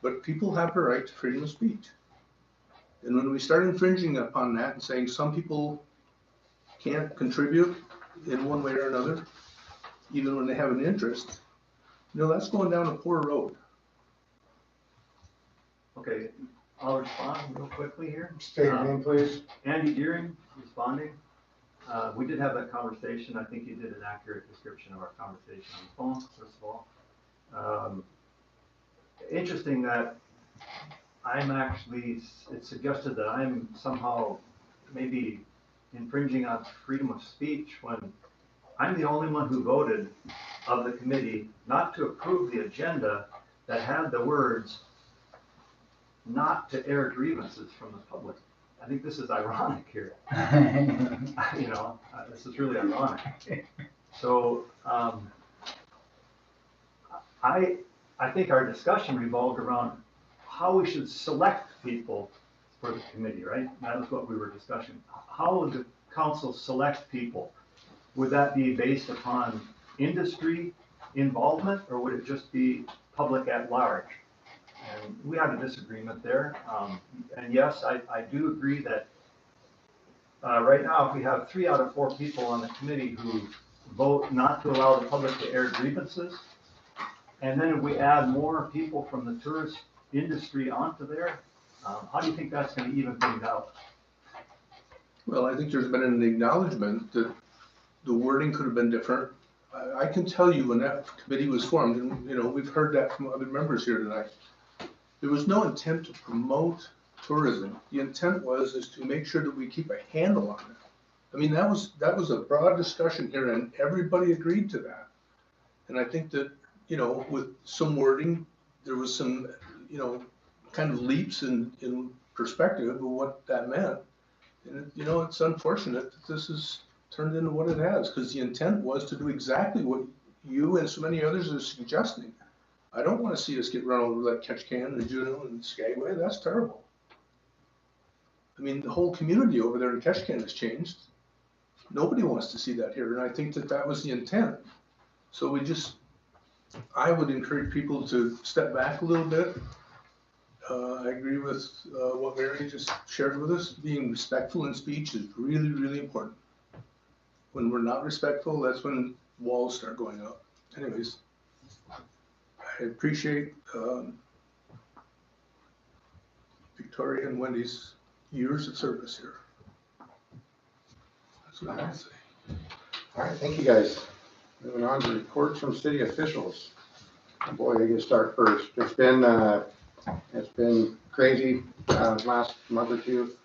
but people have a right to freedom of speech. And when we start infringing upon that and saying some people can't contribute in one way or another, even when they have an interest, you know, that's going down a poor road.
Okay, I'll respond real quickly here.
State your name, please.
Andy Deering, responding. We did have that conversation. I think you did an accurate description of our conversation on the phone, first of all. Interesting that I'm actually, it's suggested that I'm somehow maybe infringing on freedom of speech when I'm the only one who voted of the committee not to approve the agenda that had the words not to air grievances from the public. I think this is ironic here. You know, this is really ironic. So I think our discussion revolved around how we should select people for the committee, right? That was what we were discussing. How would the council select people? Would that be based upon industry involvement, or would it just be public at large? And we had a disagreement there. And yes, I do agree that right now, if we have 3 out of 4 people on the committee who vote not to allow the public to air grievances, and then if we add more people from the tourist industry onto there, how do you think that's going to even things out?
Well, I think there's been an acknowledgement that the wording could have been different. I can tell you when that committee was formed, and you know, we've heard that from other members here tonight. There was no intent to promote tourism. The intent is to make sure that we keep a handle on it. I mean, that was a broad discussion here, and everybody agreed to that. And I think that, you know, with some wording, there was some, you know, kind of leaps in perspective of what that meant. And, you know, it's unfortunate that this has turned into what it has, because the intent was to do exactly what you and so many others are suggesting. I don't want to see us get run over like Ketchikan and Juneau and Skagway. That's terrible. I mean, the whole community over there in Ketchikan has changed. Nobody wants to see that here, and I think that was the intent. So I would encourage people to step back a little bit. I agree with what Mary just shared with us. Being respectful in speech is really, really important. When we're not respectful, that's when walls start going up. Anyways, I appreciate Victoria and Wendy's years of service here. That's what I have to say.
All right, thank you guys. Moving on to reports from city officials. Boy, I get to start first. It's been crazy last month or two.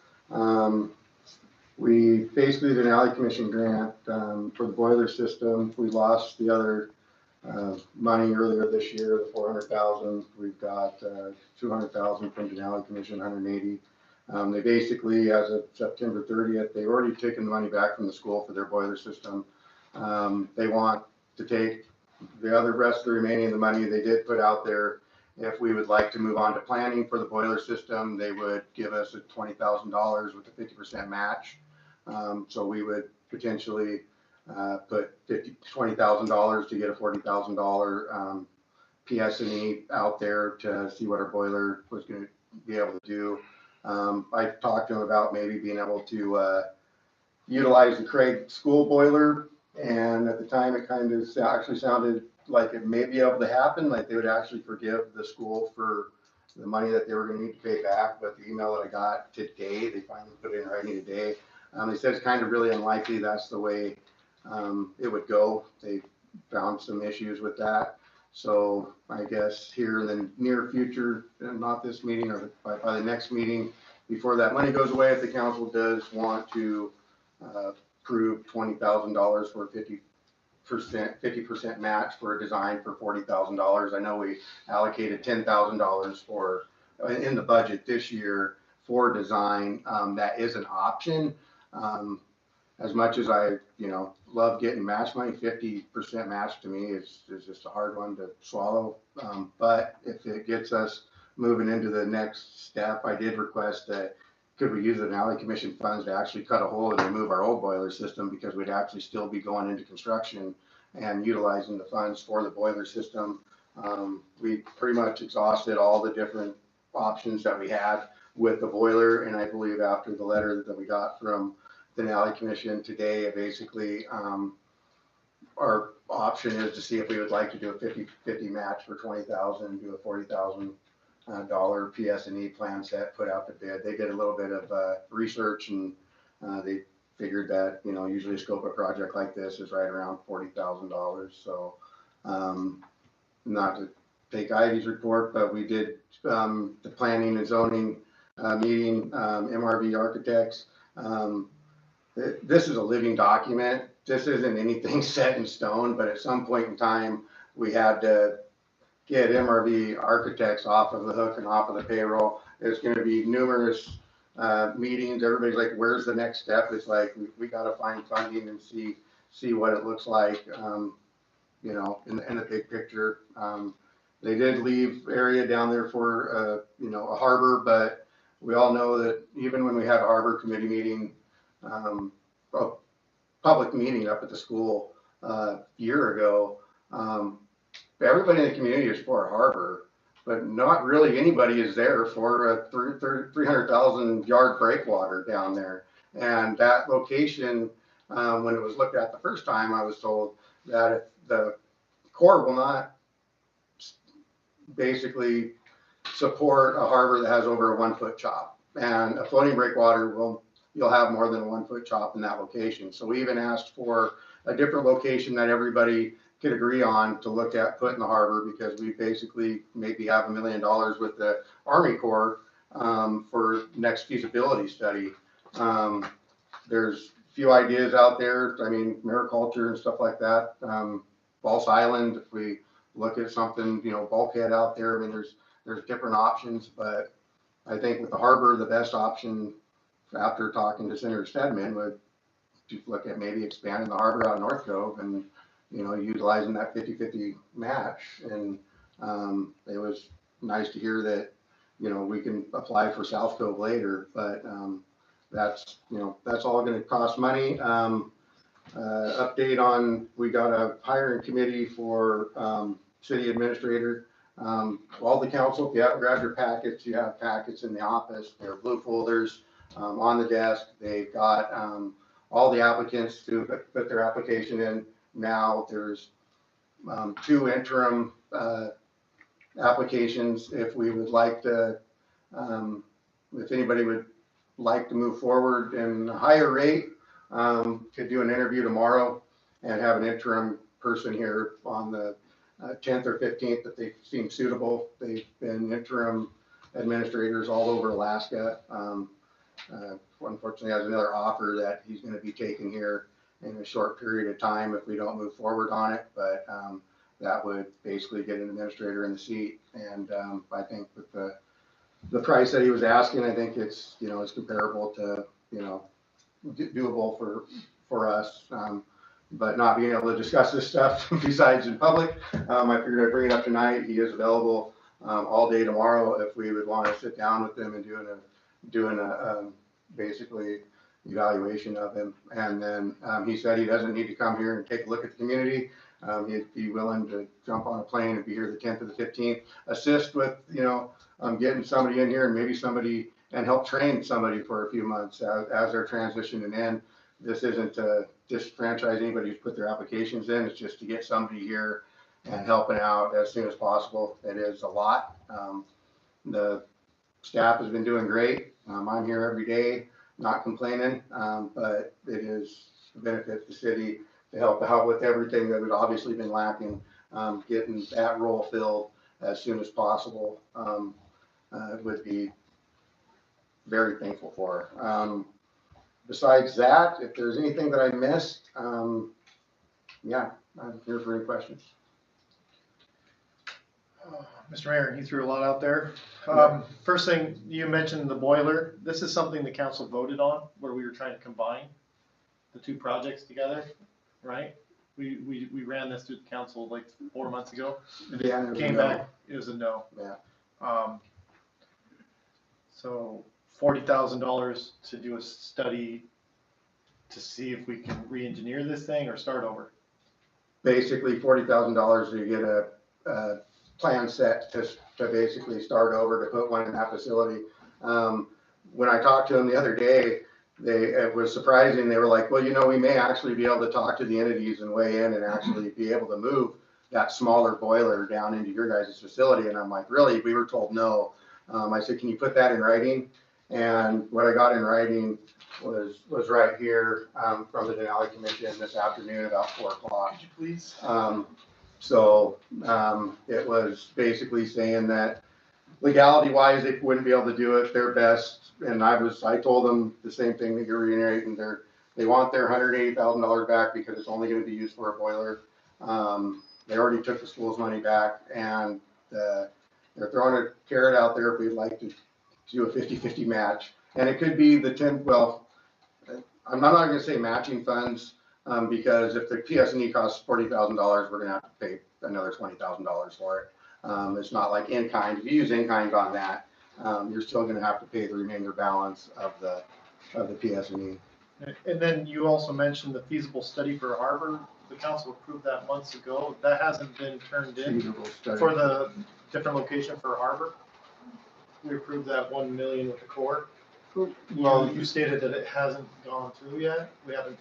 We basically did an alley commission grant for the boiler system. We lost the other money earlier this year, the 400,000. We've got 200,000 from Denali Commission, 180. They basically, as of September 30th, they've already taken the money back from the school for their boiler system. They want to take the other rest of the remaining of the money they did put out there. If we would like to move on to planning for the boiler system, they would give us a $20,000 with a 50% match. So we would potentially put $20,000 to get a $40,000 PS&E out there to see what our boiler was going to be able to do. I talked to him about maybe being able to utilize the Craig school boiler, and at the time it kind of actually sounded like it may be able to happen, like they would actually forgive the school for the money that they were going to need to pay back. But the email that I got today, they finally put it in writing today. They said it's kind of really unlikely that's the way it would go. They found some issues with that. So I guess here in the near future, not this meeting or by the next meeting, before that money goes away, if the council does want to approve $20,000 for 50% match for a design for $40,000. I know we allocated $10,000 for in the budget this year for design. That is an option. As much as I, love getting match money, 50% match to me is just a hard one to swallow. But if it gets us moving into the next step, I did request that could we use the Denali Commission funds to actually cut a hole and remove our old boiler system, because we'd actually still be going into construction and utilizing the funds for the boiler system. We pretty much exhausted all the different options that we had with the boiler, and I believe after the letter that we got from the Denali Commission today, basically our option is to see if we would like to do a 50-50 match for 20,000, do a $40,000 PS&E plan set, put out the bid. They did a little bit of research, and they figured that, usually a scope of project like this is right around $40,000. So not to take Ivy's report, but we did the planning and zoning meeting, MRV Architects. This is a living document. This isn't anything set in stone, but at some point in time, we had to get MRV Architects off of the hook and off of the payroll. There's going to be numerous meetings. Everybody's like, where's the next step? It's like, we got to find funding and see what it looks like, in the big picture. They did leave area down there for, a harbor, but we all know that even when we had a harbor committee meeting, a public meeting up at the school a year ago, everybody in the community is for a harbor, but not really anybody is there for a 300,000 yard breakwater down there. And that location, when it was looked at the first time, I was told that the Corps will not basically support a harbor that has over a 1 foot chop, and a floating breakwater you'll have more than a 1 foot chop in that location. So we even asked for a different location that everybody could agree on to look at putting the harbor, because we basically maybe have $1 million with the Army Corps for next feasibility study. There's a few ideas out there. I mean, mariculture and stuff like that. False Island, if we look at something, bulkhead out there. I mean, there's different options, but I think with the harbor, the best option after talking to Senator Stedman would to look at maybe expanding the harbor out of North Cove and, utilizing that 50-50 match. And it was nice to hear that, we can apply for South Cove later, but that's all going to cost money. Update on, we got a hiring committee for city administrator. All the council, if you haven't grabbed your packets, you have packets in the office. They're blue folders on the desk. They've got all the applicants to put their application in. Now there's 2 interim applications. If we would like to, if anybody would like to move forward in a higher rate, could do an interview tomorrow and have an interim person here on the 10th or 15th that they seem suitable. They've been interim administrators all over Alaska. Unfortunately, has another offer that he's going to be taking here in a short period of time if we don't move forward on it. But that would basically get an administrator in the seat. And, I think with the price that he was asking, I think it's, you know, it's comparable to, you know, doable for us. But not being able to discuss this stuff besides in public, I figured I'd bring it up tonight. He is available, all day tomorrow if we would want to sit down with him and doing a basically evaluation of him. And then, he said he doesn't need to come here and take a look at the community. He'd be willing to jump on a plane and be here the 10th or the 15th, assist with, you know, getting somebody in here and maybe somebody, and help train somebody for a few months as they're transitioning in. This isn't to disfranchise anybody who's put their applications in. It's just to get somebody here and helping out as soon as possible. It is a lot. The staff has been doing great. I'm here every day, not complaining, but it is a benefit to the city to help out with everything that had obviously been lacking, getting that role filled as soon as possible. Would be very thankful for. Besides that, if there's anything that I missed, yeah, I'm here for any questions.
Mr. Mayor, you threw a lot out there. First thing, you mentioned the boiler. This is something the council voted on, where we were trying to combine the two projects together, right? We ran this through the council like 4 months ago.
Yeah,
Came back, it was a no.
Yeah.
So $40,000 to do a study to see if we can re-engineer this thing or start over.
Basically $40,000 to get a plan set to basically start over, to put one in that facility. When I talked to them the other day, it was surprising. They were like, well, you know, we may actually be able to talk to the entities and weigh in and actually be able to move that smaller boiler down into your guys' facility. And I'm like, really? We were told no. I said, can you put that in writing? And what I got in writing was right here, from the Denali Commission this afternoon about 4 o'clock.
Could you please?
It was basically saying that legality wise, they wouldn't be able to do it their best. And I told them the same thing that you're reiterating. They want their $180,000 back because it's only going to be used for a boiler. They already took the school's money back, and they're throwing a carrot out there if we'd like to do a 50-50 match. And it could be the 10, well, I'm not going to say matching funds, because if the PS&E costs $40,000, we're going to have to pay another $20,000 for it. It's not like in kind. If you use in kind on that, you're still going to have to pay the remainder balance of the PS&E.
And then you also mentioned the feasible study for Harbor. The council approved that months ago. That hasn't been turned in for the different location for Harbor. We approved that 1 million with the Corps. Well, you stated that it hasn't gone through yet. We haven't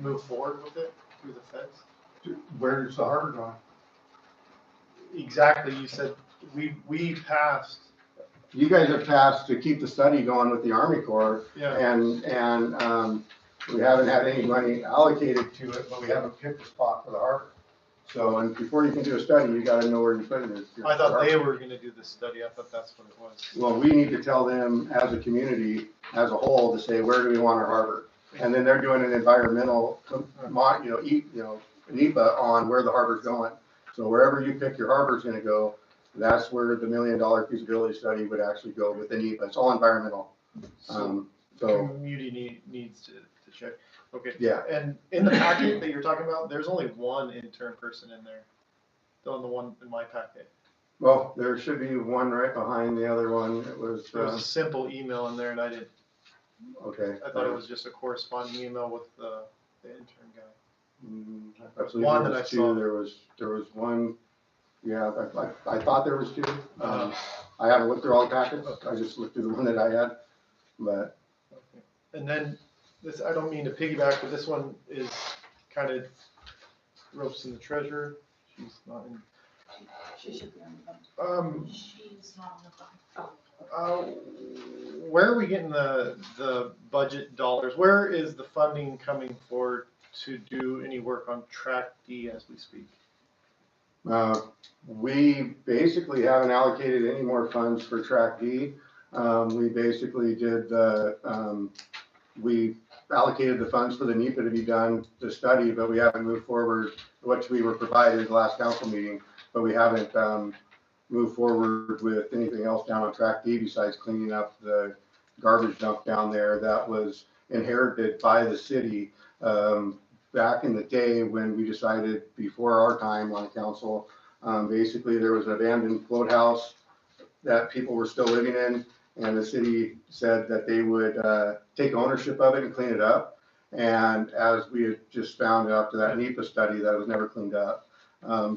moved forward with it through the feds.
Where's the Harbor going?
Exactly. You said we passed.
You guys have passed to keep the study going with the Army Corps.
Yeah.
And we haven't had any money allocated to it, but we haven't picked a spot for the harbor. So, and before you can do a study, you gotta know where you're putting it.
I thought they were gonna do this study. I thought that's what it was.
Well, we need to tell them as a community, as a whole, to say, where do we want our harbor? And then they're doing an environmental, NEPA on where the harbor's going. So wherever you pick your harbor's gonna go, that's where the $1 million feasibility study would actually go with the NEPA. It's all environmental.
So community needs to check. Okay.
Yeah.
And in the packet that you're talking about, there's only one intern person in there. On the one in my packet.
Well, there should be one right behind the other one. It was.
There was a simple email in there, and I didn't.
Okay.
I thought it was just a corresponding email with the intern guy.
I believe
one
there
that I
was two.
saw.
There was one. Yeah, I thought there was two. I haven't looked through all the packets. I just looked through the one that I had. But.
Okay. And then this, I don't mean to piggyback, but this one is kind of ropes in the treasurer. She's not in.
She should be on the
She's not on the phone.
Where are we getting the budget dollars? Where is the funding coming for to do any work on Track D as we speak?
We basically haven't allocated any more funds for Track D. We basically did we allocated the funds for the NEPA to be done, to study, but we haven't moved forward, which we were provided at the last council meeting, but we haven't, moved forward with anything else down on track D besides cleaning up the garbage dump down there that was inherited by the city, back in the day when we decided before our time on council. Basically there was an abandoned float house that people were still living in, and the city said that they would take ownership of it and clean it up. And as we had just found after that NEPA study, that it was never cleaned up.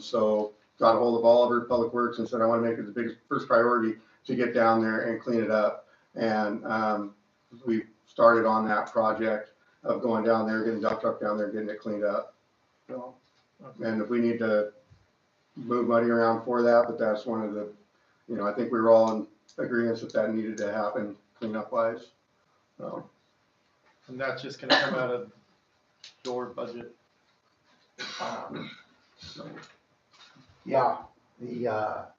So got a hold of Oliver Public Works and said, I want to make it the biggest first priority to get down there and clean it up. And we started on that project of going down there, getting dump truck down there, getting it cleaned up. So, and if we need to move money around for that, but that's one of the, you know, I think we were all in agreement that needed to happen cleanup wise. So.
And that's just gonna come out of your budget.
So.
Yeah, we have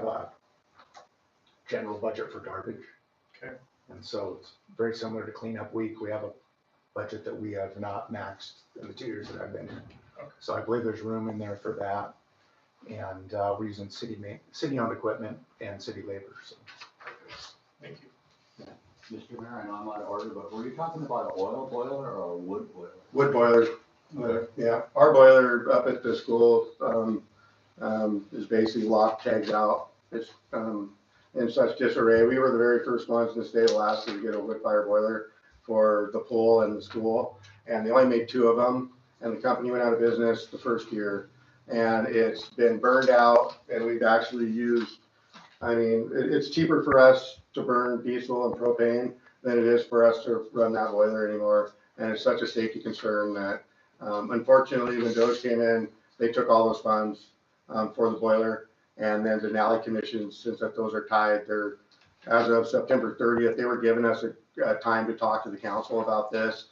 a general budget for garbage.
Okay.
And so it's very similar to cleanup week. We have a budget that we have not maxed in the 2 years that I've been here.
Okay.
So I believe there's room in there for that. And we're using city-owned equipment and city labor. So.
Thank you.
Mr. Mayor, I know I'm out of order, but were you talking about an oil boiler or a wood boiler?
Wood boilers. Yeah, our boiler up at the school is basically locked, tags out. It's in such disarray. We were the very first ones in the state of Alaska to get a wood fire boiler for the pool and the school, and they only made 2 of them. And the company went out of business the first year, and it's been burned out. And we've actually used, I mean, it's cheaper for us to burn diesel and propane than it is for us to run that boiler anymore. And it's such a safety concern that. Unfortunately, when Doge came in, they took all those funds for the boiler, and then the Denali Commission, since that those are tied, they're, as of September 30th, they were giving us a time to talk to the council about this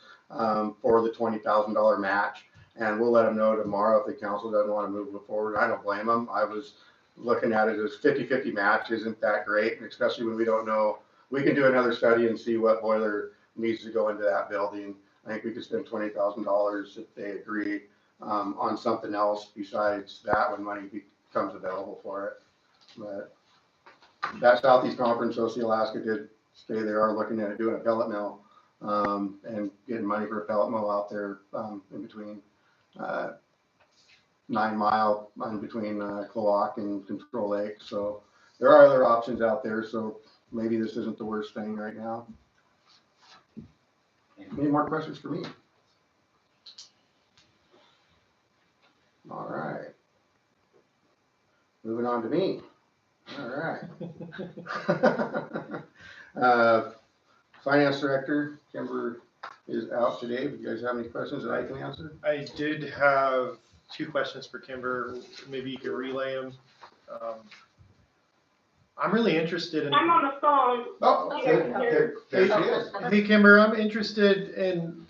for the $20,000 match, and we'll let them know tomorrow if the council doesn't want to move it forward. I don't blame them. I was looking at it as 50-50 match isn't that great, and especially when we don't know. We can do another study and see what boiler needs to go into that building. I think we could spend $20,000 if they agree on something else besides that when money becomes available for it. But that Southeast Conference, OC Alaska did say they are looking at doing a pellet mill and getting money for a pellet mill out there in between 9 Mile, in between Cloac and Control Lake. So there are other options out there. So maybe this isn't the worst thing right now. Any more questions for me? All right. Moving on to me. All right. Finance Director, Kimber is out today. Do you guys have any questions that I can answer?
I did have 2 questions for Kimber. Maybe you can relay them. I'm really interested in.
I'm on the phone.
Oh, there she is.
Hey, Kimber, I'm interested in,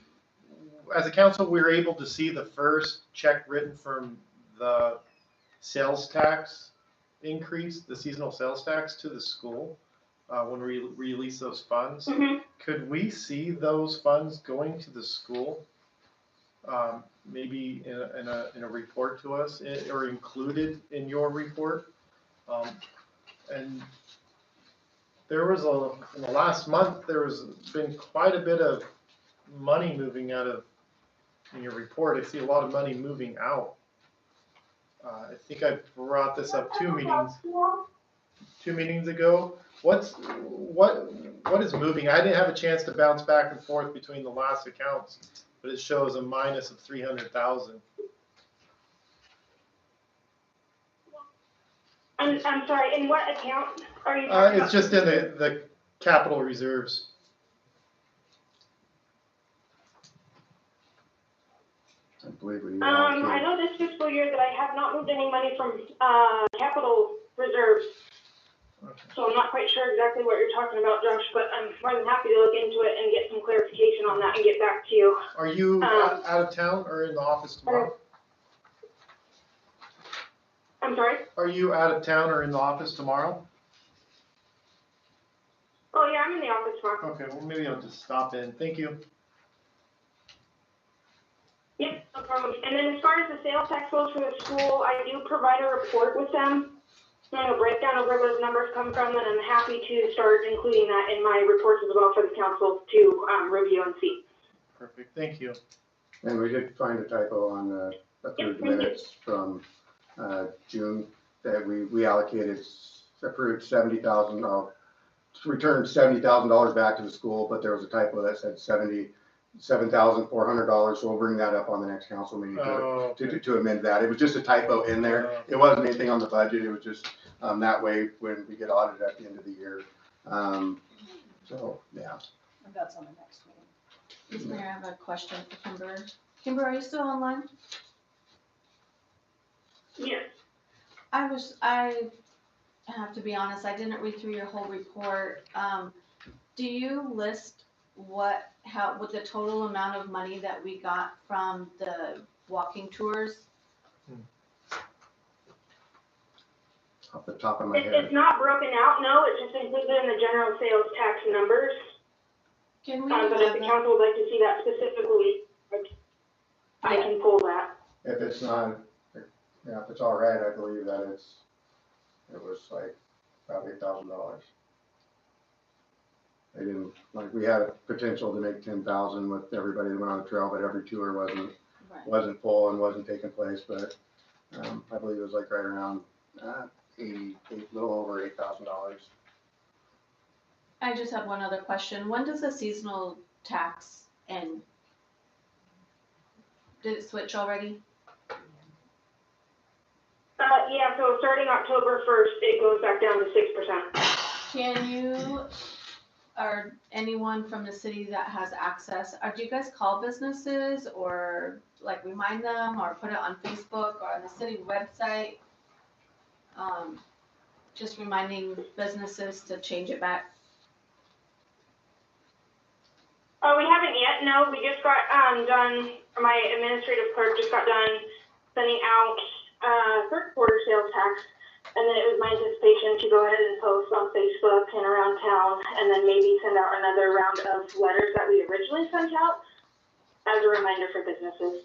as a council, we were able to see the first check written from the sales tax increase, the seasonal sales tax to the school when we release those funds.
Mm-hmm.
Could we see those funds going to the school? Maybe in a report to us or included in your report? And there was in the last month, been quite a bit of money moving out of, in your report, I see a lot of money moving out. I think I brought this up 2 meetings ago. What is moving? I didn't have a chance to bounce back and forth between the last accounts, but it shows a minus of 300,000.
I'm sorry, in what account are you talking about?
It's just in the capital reserves.
I believe we
I know this fiscal year that I have not moved any money from capital reserves.
Okay.
So I'm not quite sure exactly what you're talking about, Josh, but I'm more than happy to look into it and get some clarification on that and get back to you.
Are you out of town or in the office tomorrow?
I'm sorry?
Are you out of town or in the office tomorrow?
Oh, yeah, I'm in the office tomorrow.
Okay, well, maybe I'll just stop in. Thank you.
Yep, no problem. And then as far as the sales tax goes for the school, I do provide a report with them, a breakdown of where those numbers come from, and I'm happy to start including that in my reports as well for the council to review and see.
Perfect, thank you.
And we did find a typo on the approved minutes from June, that we allocated, approved $70,000, returned $70,000 back to the school, but there was a typo that said $77,400, so we'll bring that up on the next council meeting to amend that. It was just a typo in there. It wasn't anything on the budget, it was just that way when we get audited at the end of the year. So, yeah.
And that's on the next meeting.
Ms. Mayor, I have a question for Kimber. Kimber, are you still online?
Yes.
I have to be honest, I didn't read through your whole report. Do you list what the total amount of money that we got from the walking tours?
Off the top of my head.
It's not broken out, no, it's just included in the general sales tax numbers.
Can we
but if the council would like to see that specifically, I can pull that.
If it's not, yeah, if it's all right, I believe that it was like about $8,000. They didn't, like, we had a potential to make 10,000 with everybody that went on the trail, but every tour wasn't full and wasn't taking place, but I believe it was like right around little over $8,000.
I just have one other question. When does the seasonal tax end? Did it switch already?
Yeah, so starting October 1st, it goes back down to 6%.
Can you, or anyone from the city that has access, do you guys call businesses or like remind them or put it on Facebook or on the city website? Just reminding businesses to change it back.
We haven't yet, no, we just got done, my administrative clerk just got done sending out first quarter sales tax, and then it was my anticipation to go ahead and post on Facebook and around town, and then maybe send out another round of letters that we originally sent out as a reminder for businesses.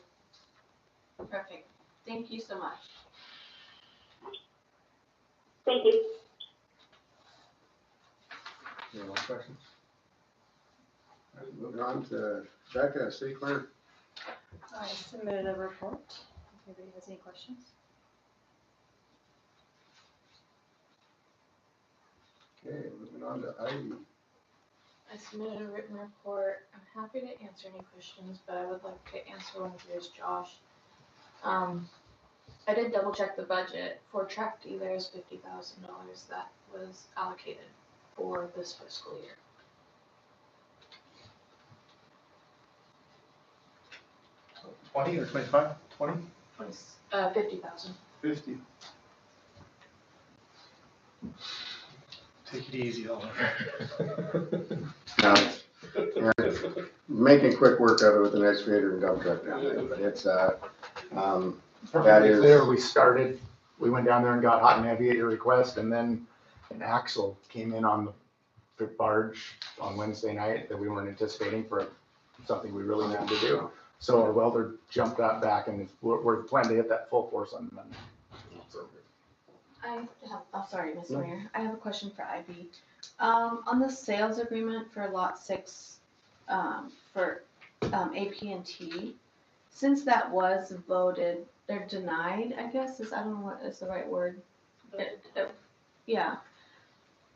Perfect. Thank you so much.
Thank you.
Any more questions? All right, moving on to Becca, city clerk.
I submitted a report. If anybody has any questions?
Okay, moving on to Ivy.
I submitted a written report. I'm happy to answer any questions, but I would like to answer one of yours, Josh. I did double check the budget for Track D. There's $50,000 that was allocated for this fiscal year.
$20 or $25? $20?
50,000.
50. Take it easy, Oliver.
Making quick work of it with an excavator and dump truck down there, but it's, that is.
There, we went down there and got hot and heavy at your request, and then an axle came in on the barge on Wednesday night that we weren't anticipating for something we really needed to do. So our welder jumped that back, and we're planning to hit that full force on Monday.
Sorry, Ms. Mayor. I have a question for Ivy. On the sales agreement for Lot 6, for AP&T, since that was voted, they're denied, I guess, I don't know what is the right word. Yeah.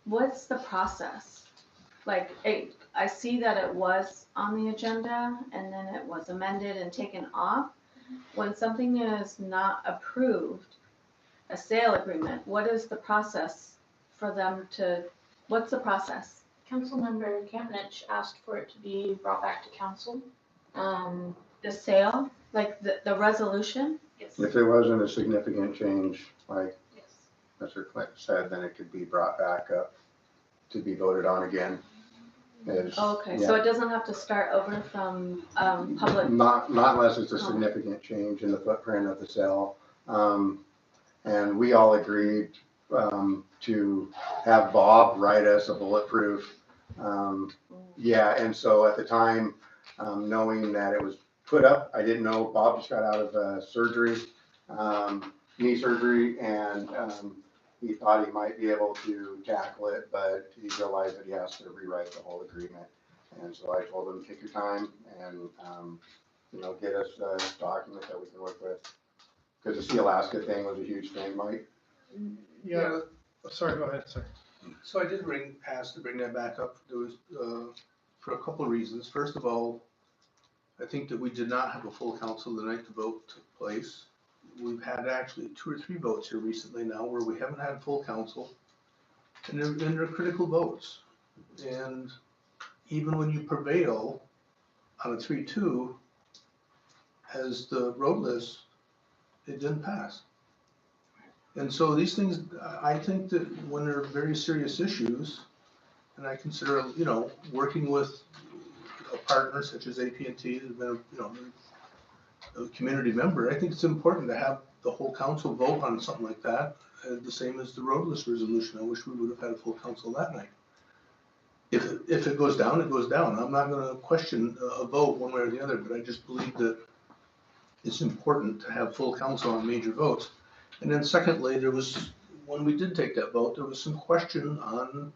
What's the process? Like, I see that it was on the agenda and then it was amended and taken off. When something is not approved, a sale agreement, what is the process for them to, what's the process?
Councilmember Kamnich asked for it to be brought back to council.
The sale, like the resolution?
Yes.
If it wasn't a significant change, like
Yes.
Mr. Clinton said, then it could be brought back up to be voted on again.
Okay,
Yeah.
so it doesn't have to start over from public?
Not unless it's a significant change in the footprint of the cell. And we all agreed to have Bob write us a bulletproof Yeah, and so at the time, knowing that it was put up, I didn't know, Bob just got out of surgery, knee surgery, and he thought he might be able to tackle it, but he realized that he has to rewrite the whole agreement. And so I told him, take your time and, get us a document that we can work with. Because the Sea Alaska thing was a huge thing, Mike.
Yeah, sorry, go ahead, sir.
So I did ask to bring that back up. There was, for a couple of reasons. First of all, I think that we did not have a full council the night the vote took place. We've had actually 2 or 3 votes here recently now where we haven't had full council. And they're critical votes. And even when you prevail on a 3-2, as the road list, it didn't pass. And so these things, I think that when they're very serious issues, and I consider, working with a partner such as AT&T, has been, a community member, I think it's important to have the whole council vote on something like that, the same as the road list resolution. I wish we would have had a full council that night. If it goes down, it goes down. I'm not gonna question a vote one way or the other, but I just believe that it's important to have full council on major votes. And then secondly, when we did take that vote, there was some question on,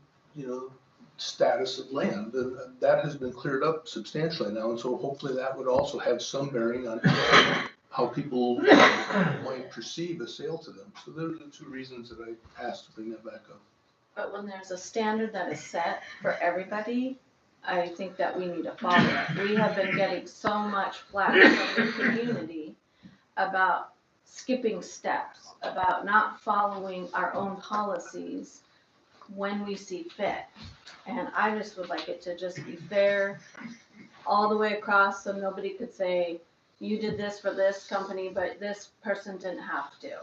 status of land. And that has been cleared up substantially now, and so hopefully that would also have some bearing on how people might perceive a sale to them. So those are the 2 reasons that I asked to bring that back up.
But when there's a standard that is set for everybody, I think that we need to follow it. We have been getting so much flack from the community about skipping steps, about not following our own policies when we see fit. And I just would like it to just be fair all the way across, so nobody could say, you did this for this company, but this person didn't have to.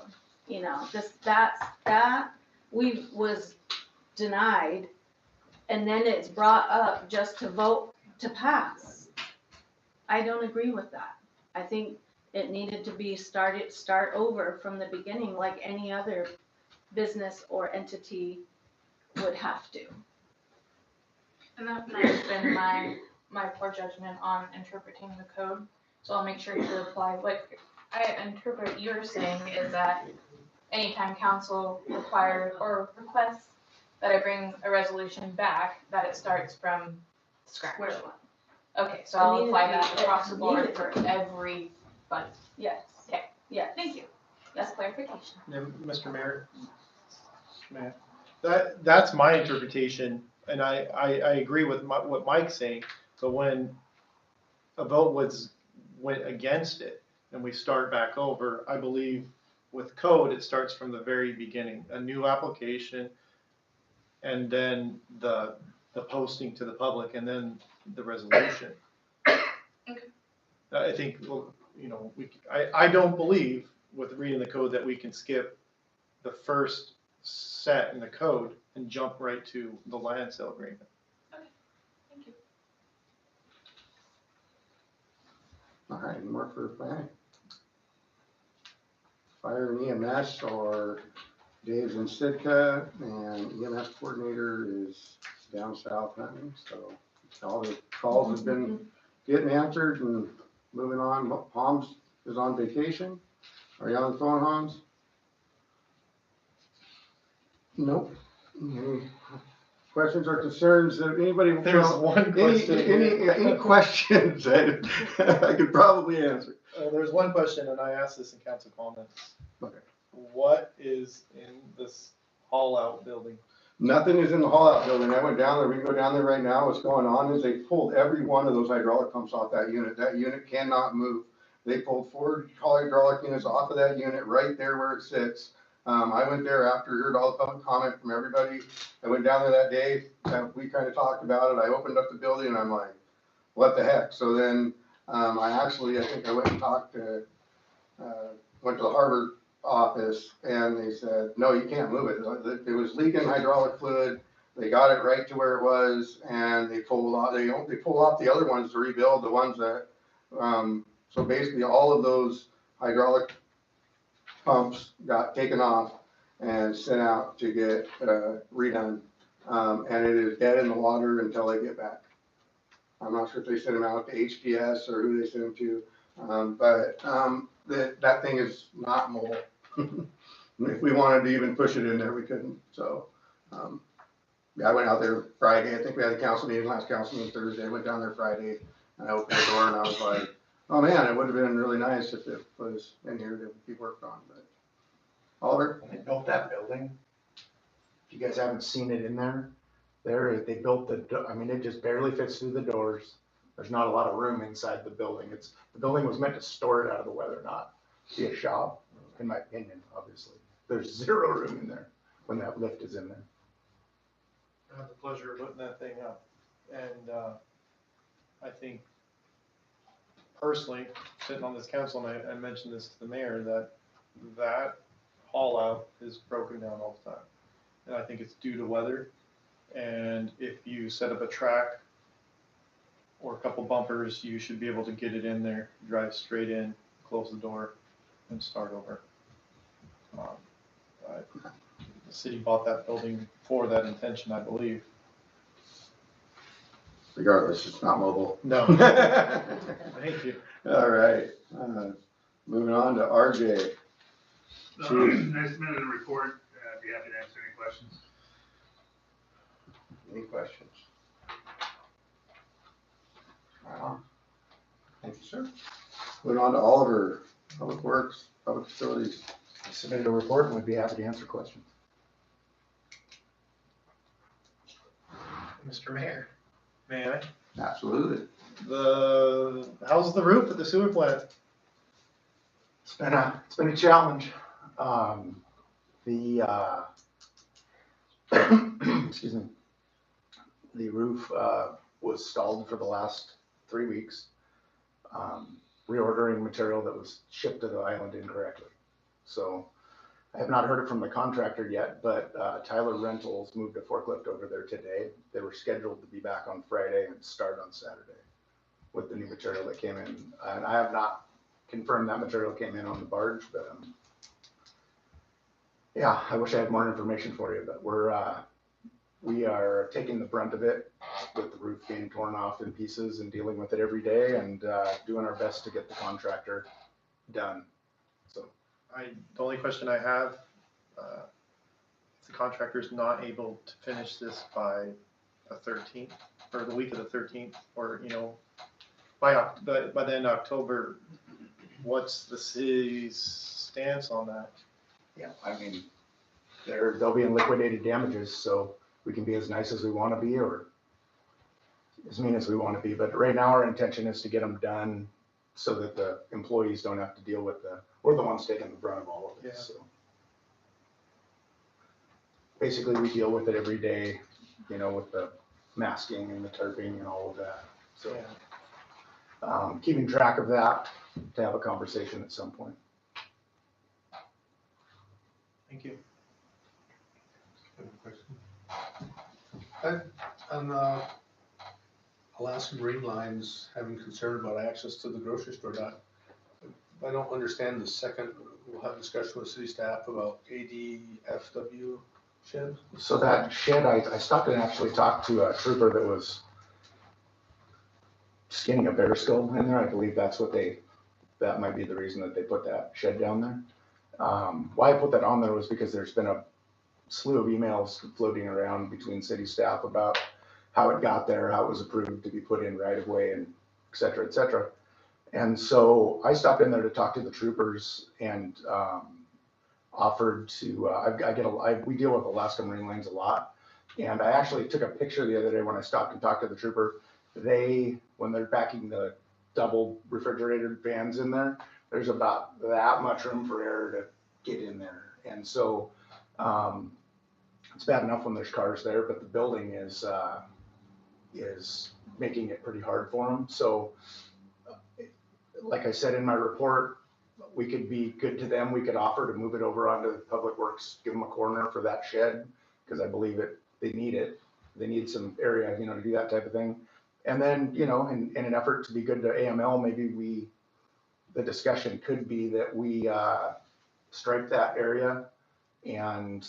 That we was denied, and then it's brought up just to vote to pass. I don't agree with that. I think it needed to be start over from the beginning, like any other business or entity would have to.
And that might have been my poor judgment on interpreting the code. So I'll make sure to apply what I interpret you're saying is that anytime council requires or requests that I bring a resolution back, that it starts from scratch.
Square one.
Okay, so I'll apply that across the board for every fund.
Yes.
Okay.
Yeah.
Thank you. That's clarification.
And Mr. Mayor, that's my interpretation, and I agree with what Mike's saying. But when a vote went against it, and we start back over, I believe with code it starts from the very beginning, a new application, and then the posting to the public, and then the resolution.
Okay.
I think, I don't believe with reading the code that we can skip the first set in the code and jump right to the land sale agreement.
Okay, thank you.
All right, any more for planning? Fire and EMS or Dave's in Sitka, and EMS coordinator is down south hunting, so all the calls have been getting answered and moving on. Hans is on vacation. Are you on the phone, Hans? Nope. Any questions or concerns that anybody?
There's one question.
Any questions that I could probably answer?
There's one question, and I asked this in council comments.
Okay.
What is in this haul-out building?
Nothing is in the haul-out building. I went down there. We can go down there right now. What's going on is they pulled every one of those hydraulic pumps off that unit. That unit cannot move. They pulled 4 hydraulic units off of that unit right there where it sits. I went there after heard all the public comment from everybody. I went down there that day. We kind of talked about it. I opened up the building and I'm like, what the heck? So then I think I went and talked to, went to the harbor office, and they said, no, you can't move it. It was leaking hydraulic fluid. They got it right to where it was, and they pulled off the other ones to rebuild the ones that, so basically all of those hydraulic pumps got taken off and sent out to get redone. And and it is dead in the water until they get back. I'm not sure if they sent them out to HPS or who they sent them to, that thing is not mobile. If we wanted to even push it in there, we couldn't, so, yeah, I went out there Friday, I think we had a council meeting, last council meeting Thursday, I went down there Friday, and I opened the door and I was like, oh man, it would have been really nice if it was in here to be worked on, but. Oliver?
When they built that building, if you guys haven't seen it in there, they built I mean, it just barely fits through the doors. There's not a lot of room inside the building. The building was meant to store it out of the weather, not be a shop, in my opinion, obviously. There's zero room in there when that lift is in there.
I have the pleasure of putting that thing up, and I think personally, sitting on this council, and I mentioned this to the mayor, that haul out is broken down all the time. And I think it's due to weather. And if you set up a track or a couple bumpers, you should be able to get it in there, drive straight in, close the door, and start over. The city bought that building for that intention, I believe.
Regardless, it's not mobile.
No. Thank you.
All right, moving on to RJ.
I submitted a report, I'd be happy to answer any questions.
Any questions? Thank you, sir. Moving on to Oliver, Public Works, Public Facilities.
I submitted a report and would be happy to answer questions.
Mr. Mayor, may I?
Absolutely.
How's the roof at the sewer plant?
It's been a challenge. Excuse me. The roof was stalled for the last 3 weeks. Reordering material that was shipped to the island incorrectly. So I have not heard it from the contractor yet, but Tyler Rentals moved a forklift over there today. They were scheduled to be back on Friday and start on Saturday with the new material that came in. And I have not confirmed that material came in on the barge, but yeah, I wish I had more information for you, but we are taking the brunt of it with the roof being torn off in pieces and dealing with it every day and doing our best to get the contractor done. So
The only question I have, if the contractor's not able to finish this by the 13th, or the week of the 13th, or, by the end of October, what's the city's stance on that?
yeah, I mean, they'll be in liquidated damages, so we can be as nice as we want to be or as mean as we want to be. But right now, our intention is to get them done so that the employees don't have to deal with we're the ones taking the brunt of all of it.
Yeah.
So basically, we deal with it every day, with the masking and the tarping and all of that. So keeping track of that to have a conversation at some point.
Thank you.
On Alaska Marine Lines having concern about access to the grocery store, I don't understand the second, we'll have discussion with city staff about ADFW shed.
So that shed, I stopped and actually talked to a trooper that was skinning a bear skull in there. I believe that might be the reason that they put that shed down there. Why I put that on there was because there's been a slew of emails floating around between city staff about how it got there, how it was approved to be put in right of way, and et cetera, et cetera. And so I stopped in there to talk to the troopers and offered to, we deal with Alaska Marine Lines a lot. And I actually took a picture the other day when I stopped and talked to the trooper. When they're packing the double refrigerated vans in there, there's about that much room for air to get in there. And so it's bad enough when there's cars there, but the building is making it pretty hard for them. So like I said in my report, we could be good to them. We could offer to move it over onto Public Works, give them a corner for that shed, because I believe they need it. They need some area, to do that type of thing. And then, in an effort to be good to AML, maybe the discussion could be that we stripe that area and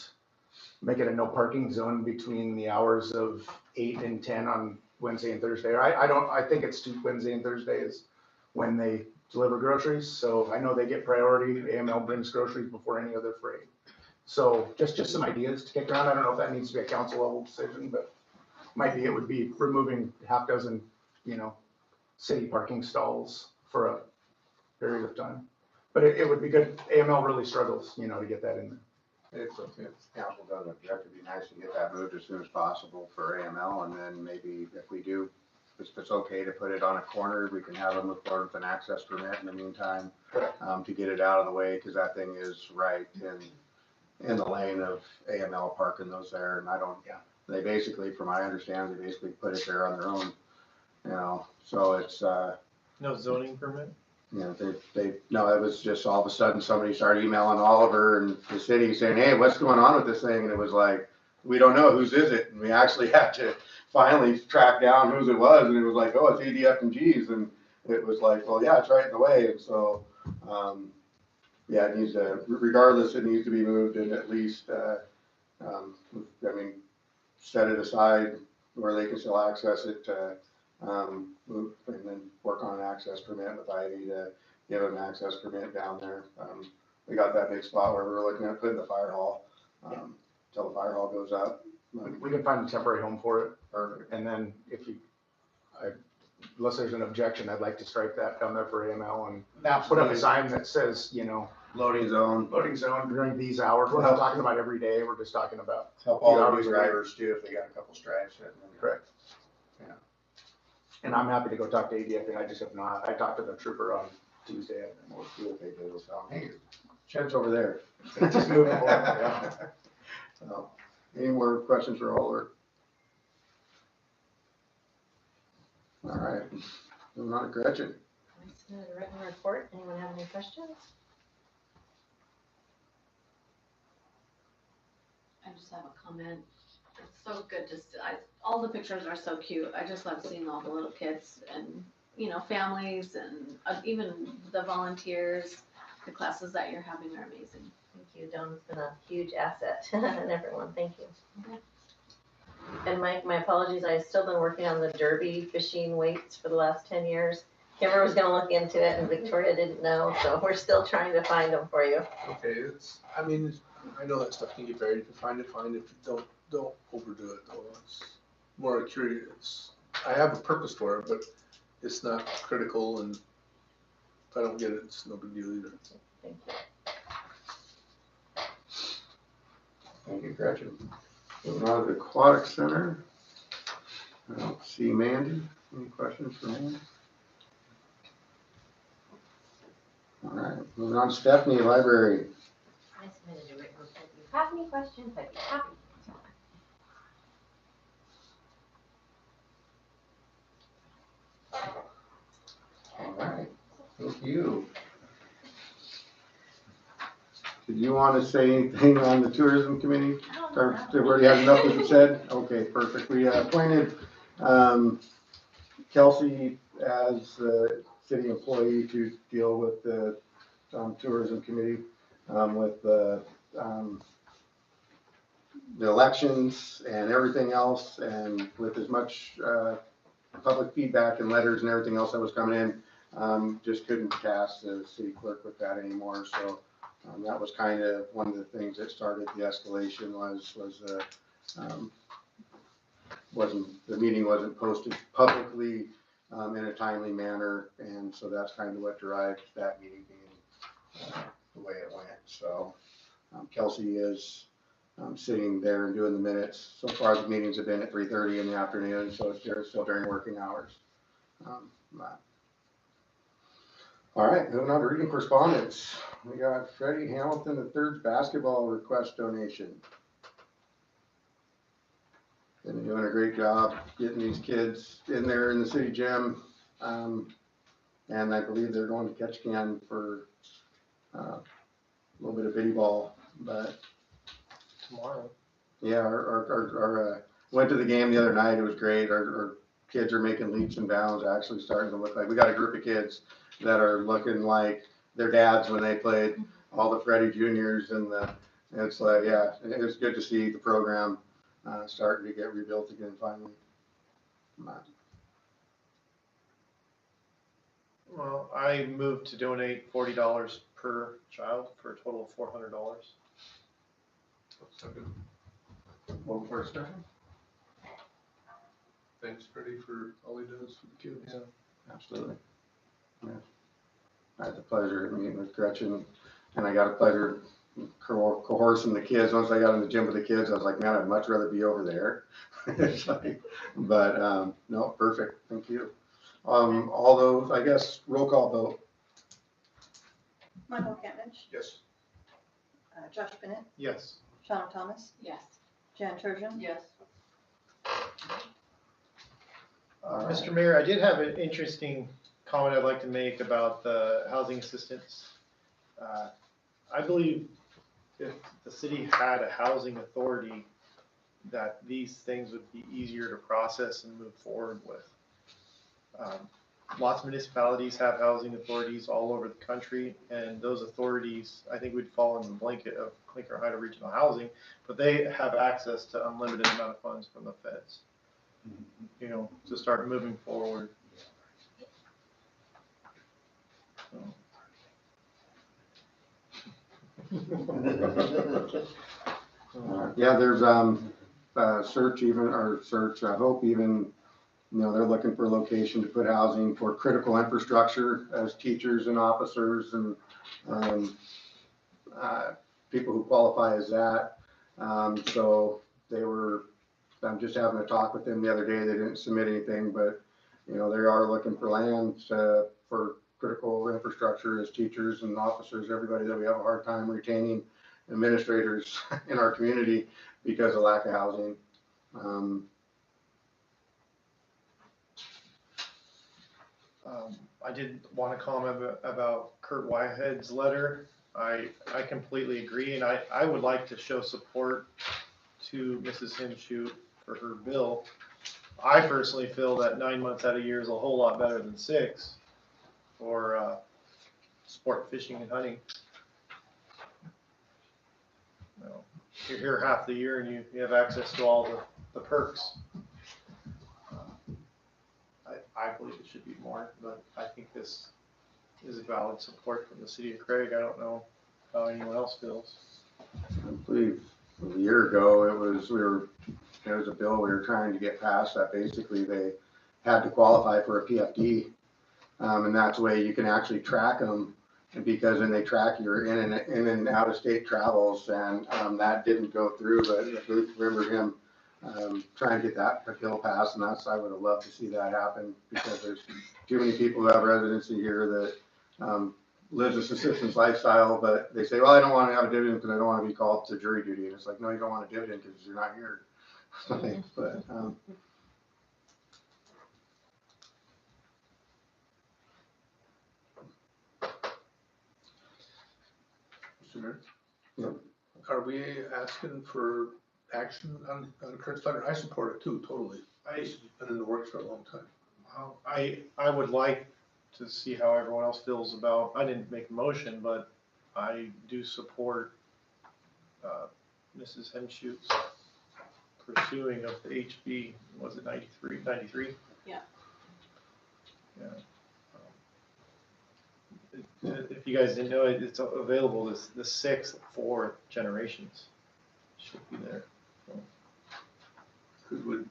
make it a no parking zone between the hours of 8 and 10 on Wednesday and Thursday. I think it's Wednesday and Thursday is when they deliver groceries. So I know they get priority. AML brings groceries before any other freight. So just some ideas to kick around. I don't know if that needs to be a council level decision, but it would be removing half dozen, city parking stalls for a period of time. But it would be good. AML really struggles, to get that in there.
If council doesn't object, it'd be nice to get that moved as soon as possible for AML, and then maybe if we do, if it's okay to put it on a corner, we can have them move forward with an access permit in the meantime, to get it out of the way, because that thing is right in the lane of AML parking those there, and they basically, from my understanding, they basically put it there on their own, so it's,
No zoning permit?
no, it was just all of a sudden somebody started emailing Oliver and the city saying, hey, what's going on with this thing? And it was like, we don't know, whose is it? And we actually had to finally track down whose it was. And it was like, oh, it's ADF and G's. And it was like, well, yeah, it's right in the way. And so, it needs to, regardless, it needs to be moved and at least, set it aside where they can still access it, move and then work on an access permit with Ivy to give them an access permit down there. We got that big spot where we were looking at putting the fire hall, till the fire hall goes up.
We can find a temporary home for it. And then unless there's an objection, I'd like to strike that down there for AML and put up a sign that says,
loading zone
during these hours. We're not talking about every day. We're just talking about
help all the drivers too, if they got a couple strikes.
Correct. Yeah. And I'm happy to go talk to ADF, and I just have not. I talked to the trooper on Tuesday. And we'll see what they do. So,
hey, shed's over there.
Just moving forward. Yeah.
So, any more questions for Oliver? All right, moving on to Gretchen.
I submitted a written report. Anyone have any questions?
I just have a comment. It's so good to see, all the pictures are so cute. I just love seeing all the little kids and, families and even the volunteers. The classes that you're having are amazing.
Thank you. Dawn's been a huge asset and everyone, thank you. Okay. And my apologies, I've still been working on the Derby machine weights for the last 10 years. Kimber was gonna look into it and Victoria didn't know, so we're still trying to find them for you.
Okay, I know that stuff can get very fine. If you don't overdo it though. It's more curious. I have a purpose for it, but it's not critical, and if I don't get it, it's no big deal either.
Thank you.
Thank you, Gretchen. Moving on to the Aquatic Center. I don't see Mandy. Any questions for Mandy? All right, moving on to Stephanie, Library.
I submitted a written report. If you have any questions, I'd be happy to answer them.
All right, thank you. Did you want to say anything on the tourism committee? Or we already had enough of it said? Okay, perfect. We appointed Kelsey as the city employee to deal with the tourism committee, with the elections and everything else, and with as much public feedback and letters and everything else that was coming in, just couldn't task the city clerk with that anymore. So that was kind of one of the things that started the escalation the meeting wasn't posted publicly in a timely manner, and so that's kind of what derived that meeting being the way it went. So Kelsey is sitting there and doing the minutes. So far the meetings have been at 3:30 in the afternoon, so it's still during working hours. All right, moving on to reading correspondence. We got Freddie Hamilton III's basketball request donation. Been doing a great job getting these kids in there in the city gym. And I believe they're going to Ketchikan for a little bit of bitty ball, but
Tomorrow.
yeah, went to the game the other night. It was great. Our kids are making leaps and bounds, actually starting to look like, we got a group of kids that are looking like their dads when they played, all the Freddie Juniors and the It's like, yeah, it was good to see the program, starting to get rebuilt again finally.
Well, I moved to donate $40 per child for a total of $400.
One more discussion?
Thanks, Freddie, for all he does for the kids.
Absolutely. Yeah. I had the pleasure of meeting with Gretchen, and I got a pleasure coercing the kids. Once I got in the gym with the kids, I was like, man, I'd much rather be over there. It's like, but, no, perfect, thank you. All those, I guess, roll call vote.
Michael Kentridge,
Yes.
Josh Bennett,
Yes.
Shawna Thomas,
Yes.
Jan Turgeon.
Yes.
All right.
Mr. Mayor, I did have an interesting comment I'd like to make about the housing assistance. I believe if the city had a housing authority, that these things would be easier to process and move forward with. Lots of municipalities have housing authorities all over the country, and those authorities, I think, would fall in the blanket of Clinker Ohio Regional Housing, but they have access to unlimited amount of funds from the feds, you know, to start moving forward.
Yeah, there's, Hope even, you know, they're looking for a location to put housing for critical infrastructure as teachers and officers and, people who qualify as that. So I'm just having a talk with them the other day. They didn't submit anything, but, you know, they are looking for land, for critical infrastructure as teachers and officers, everybody that we have a hard time retaining administrators in our community because of lack of housing.
I did want to comment about Kurt Whitehead's letter. I completely agree, and I would like to show support to Mrs. Henshoot for her bill. I personally feel that 9 months out of year is a whole lot better than 6 for sport fishing and hunting. You know, you're here half the year and you have access to all the perks. I believe it should be more, but I think this is a valid support from the city of Craig. I don't know how anyone else feels.
I believe a year ago, there was a bill we were trying to get passed that basically they had to qualify for a PFD. And that's the way you can actually track them, because then they track your in and out of state travels, and that didn't go through, but I remember him trying to get that bill passed, and I would have loved to see that happen, because there's too many people who have residency here that lives a subsistence lifestyle, but they say, well, I don't want to have a dividend because I don't want to be called to jury duty. And it's like, no, you don't want a dividend because you're not here. But,
Yep. Are we asking for action on Kurt's letter? I support it too, totally. It's been in the works for a long time.
I would like to see how everyone else feels about, I didn't make a motion, but I do support Mrs. Henshoot's pursuing of the HB, was it 93?
Yeah.
Yeah. If you guys didn't know it, it's available this the 6th for generations. Should be there.
The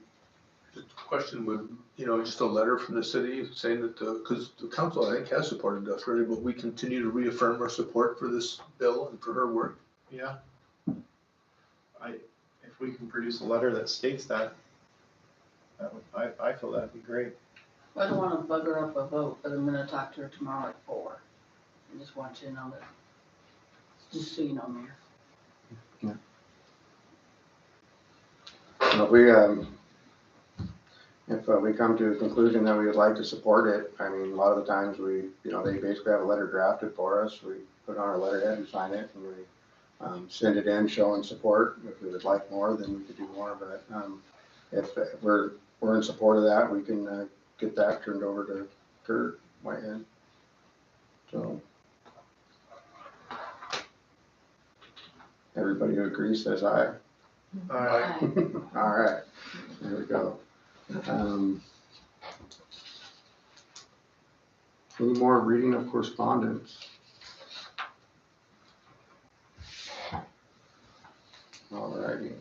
question would, just a letter from the city saying that, because the council, I think, has supported us, really, but we continue to reaffirm our support for this bill and for her work.
Yeah. If we can produce a letter that states that, I feel that'd be great.
I don't want to bugger up a vote, but I'm gonna talk to her tomorrow at 4. I just want you to know that, just so you know, Mayor.
If we come to the conclusion that we would like to support it, I mean, a lot of the times they basically have a letter drafted for us. We put on our letterhead and sign it, and we send it in showing support. If we would like more, then we could do more. But if we're in support of that, we can get that turned over to Kurt Whitehead. So.
Everybody who agrees says aye.
Aye.
All right, there we go. Any more reading of correspondence? All righty.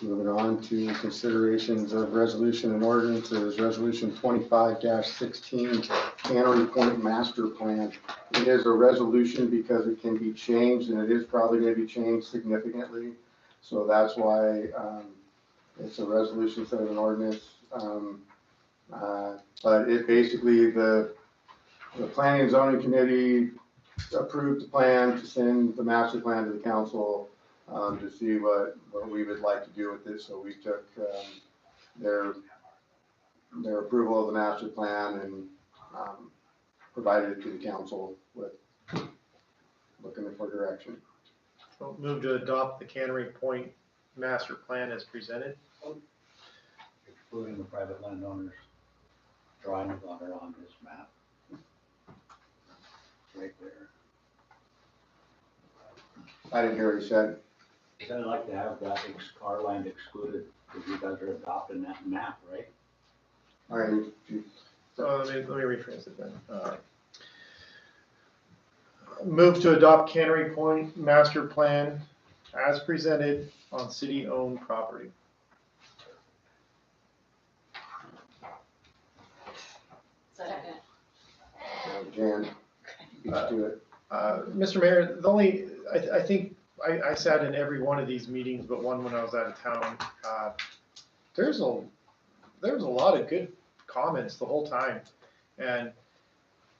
Moving on to considerations of resolution and ordinances, resolution 25-16, Cannery Point Master Plan. It is a resolution because it can be changed, and it is probably going to be changed significantly. So that's why it's a resolution instead of an ordinance. But it basically, the Planning and Zoning Committee approved the plan to send the master plan to the council to see what we would like to do with it. So we took their approval of the master plan and provided it to the council with looking for direction.
So move to adopt the Cannery Point master plan as presented.
Excluding the private landowners drawings on this map. Right there.
I didn't hear what he said.
I'd like to have that our land excluded, because you guys are adopting that map, right?
All right.
Let me rephrase it then. Move to adopt Cannery Point master plan as presented on city-owned property.
Second.
Jan, you can do it.
Mr. Mayor, I think I sat in every one of these meetings, but one when I was out of town. There's a lot of good comments the whole time, and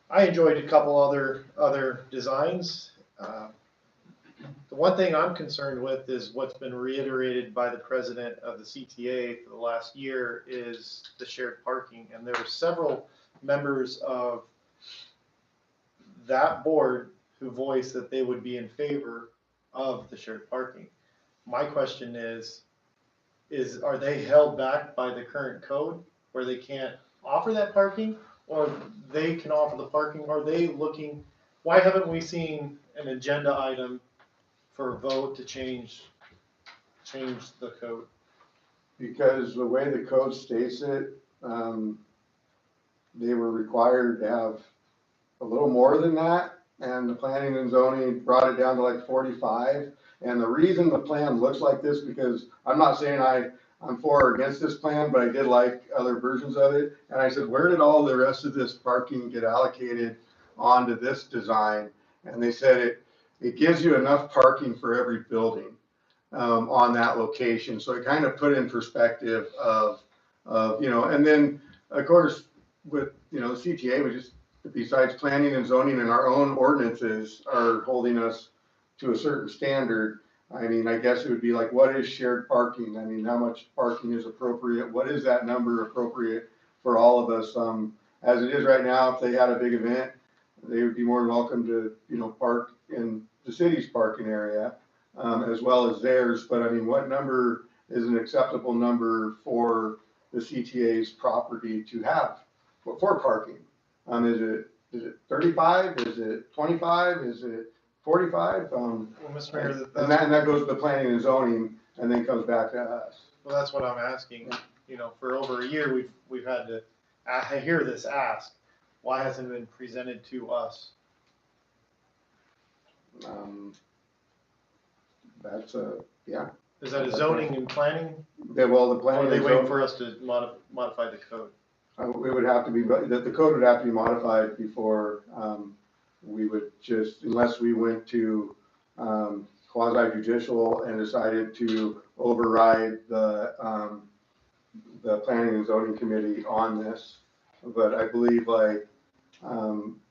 I enjoyed a couple other designs. The one thing I'm concerned with is what's been reiterated by the president of the CTA for the last year is the shared parking, and there were several members of that board who voiced that they would be in favor of the shared parking. My question is are they held back by the current code where they can't offer that parking, or they can offer the parking? Are they looking, why haven't we seen an agenda item for a vote to change the code?
Because the way the code states it, they were required to have a little more than that, and the planning and zoning brought it down to like 45. And the reason the plan looks like this, because I'm not saying I'm for or against this plan, but I did like other versions of it. And I said, where did all the rest of this parking get allocated onto this design? And they said it gives you enough parking for every building on that location. So it kind of put in perspective of and then of course with, the CTA, we just, besides planning and zoning and our own ordinances are holding us to a certain standard. I mean, I guess it would be like, what is shared parking? I mean, how much parking is appropriate? What is that number appropriate for all of us? As it is right now, if they had a big event, they would be more than welcome to, park in the city's parking area, as well as theirs. But I mean, what number is an acceptable number for the CTA's property to have for parking? Is it 35? Is it 25? Is it 45?
Well, Mr. Mayor,
and that goes to the planning and zoning and then comes back to us.
Well, that's what I'm asking. For over a year, we've had to hear this ask. Why hasn't it been presented to us?
Yeah.
Is that a zoning and planning?
Yeah, well, the planning.
Or are they waiting for us to modify the code?
It would have to be, the code would have to be modified before we would just, unless we went to quasi judicial and decided to override the planning and zoning committee on this. But I believe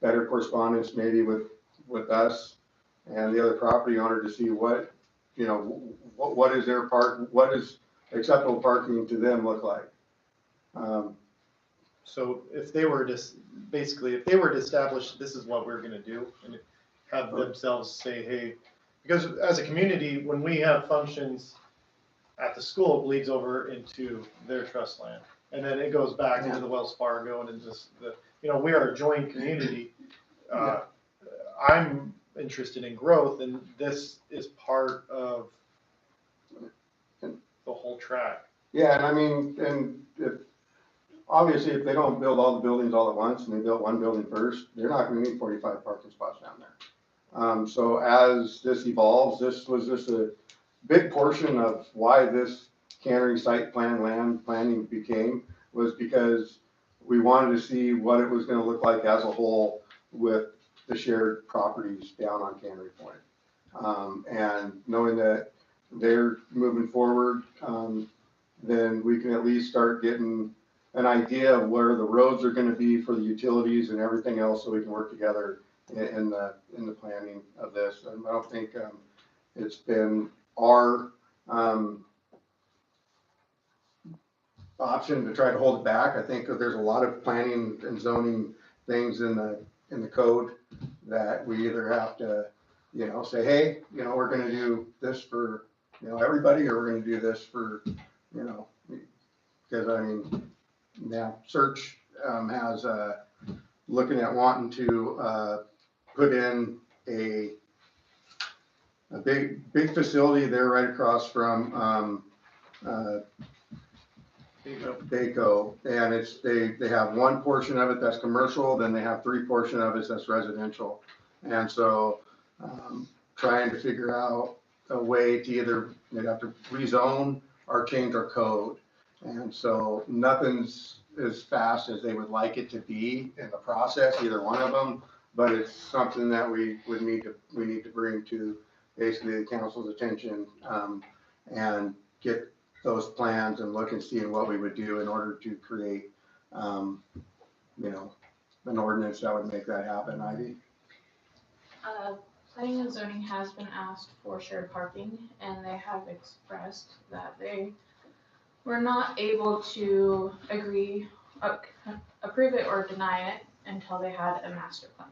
better correspondence maybe with us and the other property owner to see what is their what is acceptable parking to them look like.
So if they were if they were to establish this is what we're gonna do and have themselves say, hey, because as a community, when we have functions at the school, it bleeds over into their trust land. And then it goes back into the Wells Fargo and into we are a joint community. I'm interested in growth, and this is part of the whole track.
Yeah, and I mean, and obviously, if they don't build all the buildings all at once, and they build one building first, they're not gonna need 45 parking spots down there. So as this evolves, this was just a big portion of why this cannery site plan land planning became, was because we wanted to see what it was gonna look like as a whole with the shared properties down on Cannery Point. And knowing that they're moving forward, then we can at least start getting an idea of where the roads are gonna be for the utilities and everything else, so we can work together in the planning of this. And I don't think, it's been our, option to try to hold it back. I think that there's a lot of planning and zoning things in the code that we either have to, say, hey, we're gonna do this for, everybody, or we're gonna do this for, because I mean, now Search, has, looking at wanting to, put in a big facility there right across from, Baco, and they have one portion of it that's commercial, then they have 3 portion of it that's residential. And so, trying to figure out a way to either, they'd have to rezone or change our code. And so nothing's as fast as they would like it to be in the process, either one of them, but it's something that we need to bring to basically the council's attention, and get those plans and look and see what we would do in order to create, an ordinance that would make that happen. Ivy?
Planning and zoning has been asked for shared parking, and they have expressed that they were not able to approve it or deny it until they had a master plan.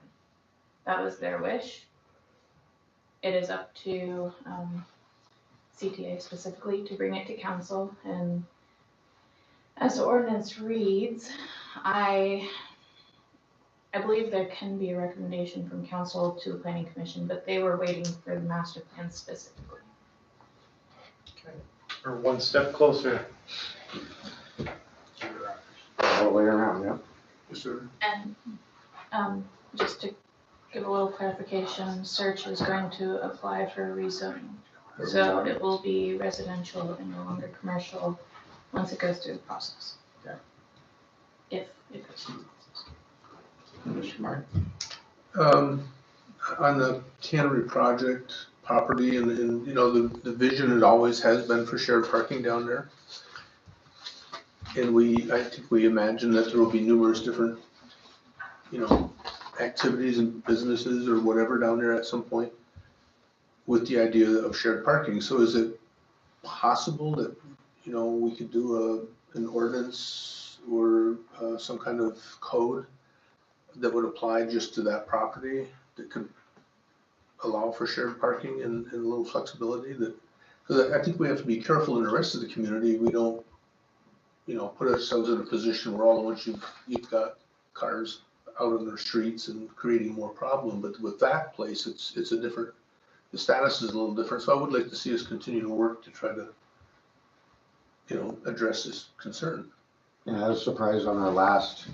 That was their wish. It is up to, CTA specifically to bring it to council, and as the ordinance reads, I believe there can be a recommendation from council to the planning commission, but they were waiting for the master plan specifically.
We're one step closer.
All the way around, yeah.
Yes, sir.
And, just to give a little clarification, Search is going to apply for rezoning. So it will be residential and no longer commercial once it goes through the process.
Okay.
If it goes through the process.
Mr. Mark?
On the cannery project property and the vision, it always has been for shared parking down there. And I think we imagine that there will be numerous different, activities and businesses or whatever down there at some point with the idea of shared parking. So is it possible that, we could do an ordinance or some kind of code that would apply just to that property that could allow for shared parking and a little flexibility? Because I think we have to be careful in the rest of the community. We don't, put ourselves in a position where all at once you've got cars out on their streets and creating more problem. But with that place, it's a different, the status is a little different. So I would like to see us continue to work to try to, address this concern.
Yeah, I was surprised on our last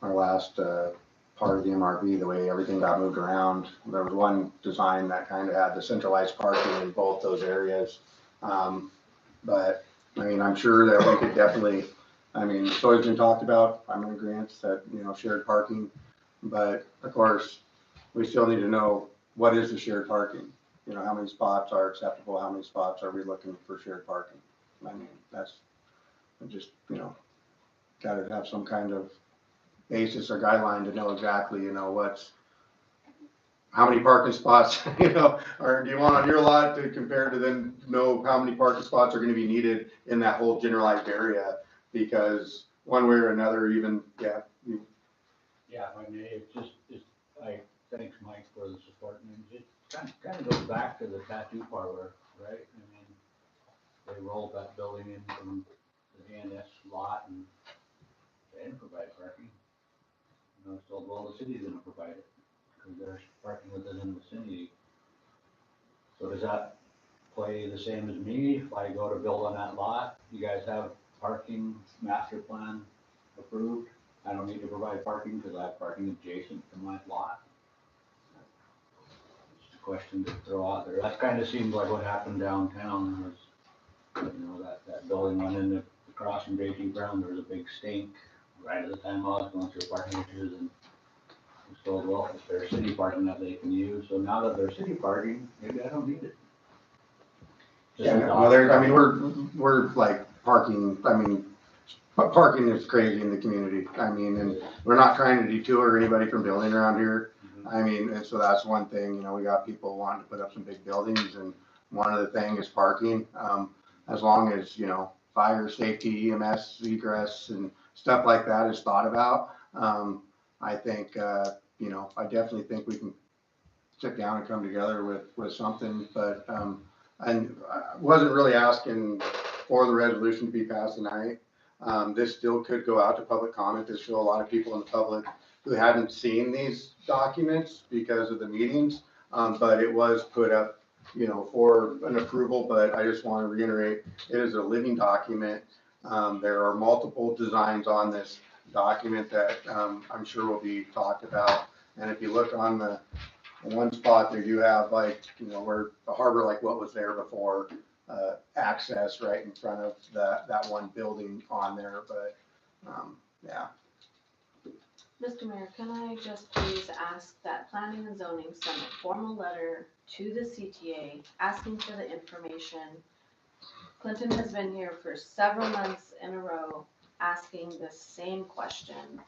part of the MRV, the way everything got moved around. There was one design that kind of had the centralized parking in both those areas. But I mean, I'm sure that we could definitely, it's always been talked about. I'm in agreement that, shared parking, but of course, we still need to know what is the shared parking? How many spots are acceptable? How many spots are we looking for shared parking? That's just, gotta have some kind of basis or guideline to know exactly, how many parking spots, or do you want on your lot to compare to then know how many parking spots are gonna be needed in that whole generalized area? Because one way or another, even,
Yeah, I thanks Mike for the support, and it kind of goes back to the tattoo parlor, right? They rolled that building in from the A&S lot, and they didn't provide parking. So, well, the city's gonna provide it, because there's parking within the city the same as me, if I go to build on that lot, you guys have parking master plan approved? I don't need to provide parking because I have parking adjacent to my lot. Just a question to throw out there. That kind of seems like what happened downtown was, you know, that building went in across from JT Brown, there was a big stink right at the time I was going through parking issues and was told, well, it's their city parking that they can use. So now that they're city parking, maybe I don't need it. Just
Yeah,
a
well,
thought.
there, I mean, we're like parking, I mean, parking is crazy in the community. I mean, and we're not trying to detour anybody from building around here. I mean, and so that's one thing, you know, we got people wanting to put up some big buildings and one of the thing is parking. As long as, you know, fire safety, EMS, egress and stuff like that is thought about. I think, you know, I definitely think we can sit down and come together with something, but, and I wasn't really asking for the resolution to be passed tonight. This still could go out to public comment. There's still a lot of people in the public who hadn't seen these documents because of the meetings. But it was put up, you know, for an approval, but I just want to reiterate, it is a living document. There are multiple designs on this document that, I'm sure will be talked about. And if you look on the one spot there, you have like, you know, where the harbor, like what was there before, access right in front of that one building on there, but, yeah.
Mr. Mayor, can I just please ask that planning and zoning send a formal letter to the CTA asking for the information? Clinton has been here for several months in a row asking the same question,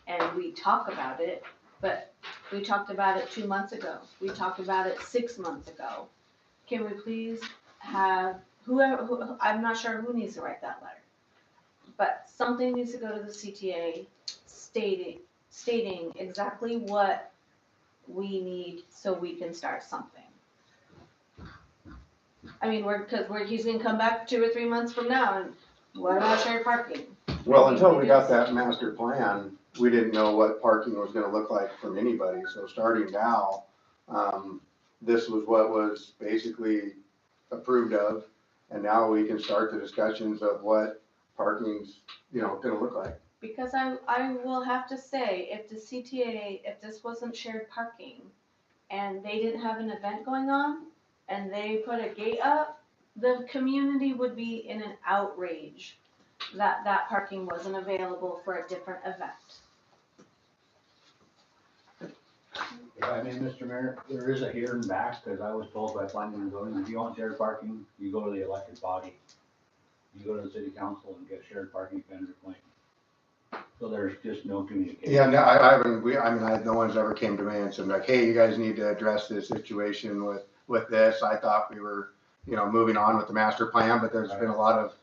and we talk about it, but we talked about it 2 months ago. We talked about it 6 months ago. Can we please have whoever, I'm not sure who needs to write that letter, but something needs to go to the CTA stating exactly what we need so we can start something. I mean, he's gonna come back 2 or 3 months from now and what about shared parking?
Well, until we got that master plan, we didn't know what parking was gonna look like from anybody. So starting now, this was what was basically approved of. And now we can start the discussions of what parking's, you know, gonna look like.
Because I will have to say, if the CTA, if this wasn't shared parking and they didn't have an event going on and they put a gate up, the community would be in an outrage that that parking wasn't available for a different event.
If I may, Mr. Mayor, there is a here and back, because I was told by planning and zoning, if you want shared parking, you go to the elected body. You go to the city council and get shared parking vendor claim. So there's just no communication.
Yeah, no, I haven't, no one's ever came to me and said like, hey, you guys need to address this situation with this. I thought we were, you know, moving on with the master plan, but there's been a lot of,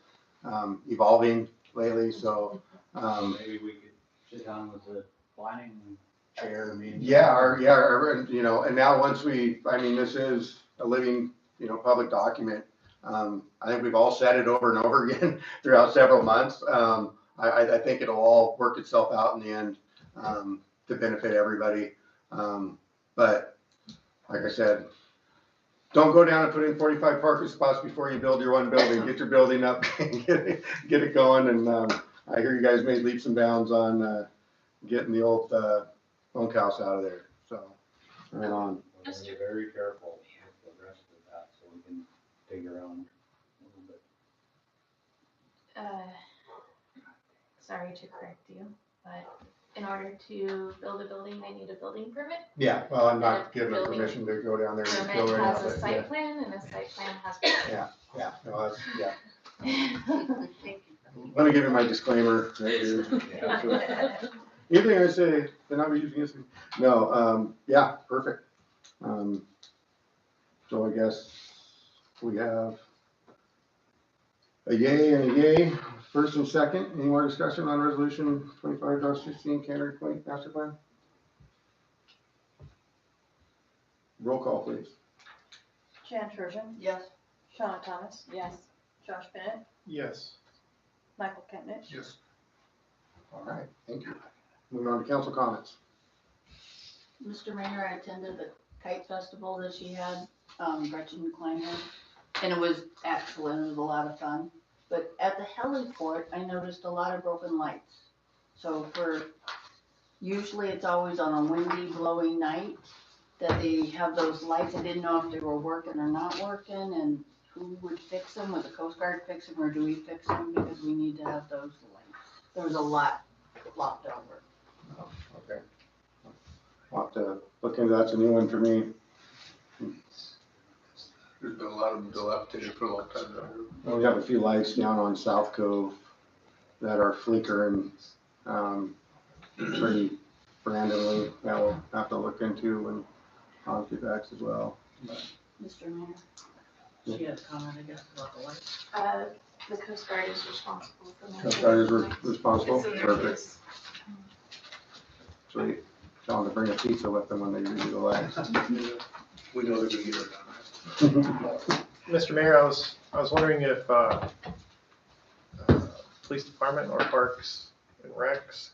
evolving lately, so,
Maybe we could sit down with the planning chair meeting.
you know, and now once this is a living, you know, public document. I think we've all said it over and over again throughout several months. I think it'll all work itself out in the end, to benefit everybody. But like I said, don't go down and put in 45 parking spots before you build your one building. Get your building up, and get it going. And I hear you guys made leaps and bounds on getting the old bunkhouse out of there. So, right on.
We're gonna be very careful with the rest of that, so we can dig around a little bit.
Sorry to correct you, but in order to build a building, they need a building permit.
Yeah, well, I'm not giving them
Building
permission to go down there and
Permit
build right now.
has a
but
site plan and a site plan has.
Yeah, no, that's, yeah.
Thank you.
Let me give you my disclaimer right here. Anything I say, then I'll be using this. No, yeah, perfect. So I guess we have a yay and a yay, first and second. Any more discussion on resolution 25-16 Canada Point Master Plan? Roll call, please.
Jan Turgeon?
Yes.
Shawna Thomas?
Yes.
Josh Bennett?
Yes.
Michael Kentnich?
Yes.
All right, thank you. Moving on to council comments.
Mr. Mayor, I attended the kite festival that she had, Gretchen Kleiner and it was excellent, it was a lot of fun. But at the heliport, I noticed a lot of broken lights. So usually it's always on a windy, blowing night that they have those lights. I didn't know if they were working or not working, and who would fix them? Would the Coast Guard fix them, or do we fix them? Because we need to have those lights. There was a lot flopped over.
Okay. I'll have to look into that. That's a new one for me.
There's been a lot of them dilapidated for a long time now.
We have a few lights down on South Cove that are flickering, pretty randomly. That we'll have to look into and I'll get back as well.
Mr. Mayor, she had a comment, I guess, about the lights.
The Coast Guard is responsible for
Coast Guard is responsible?
It's in their
Perfect.
case.
Sweet. Tell them to bring a pizza with them when they redo the lights.
We know they're gonna get it done.
Mr. Mayor, I was wondering if, police department or parks and recs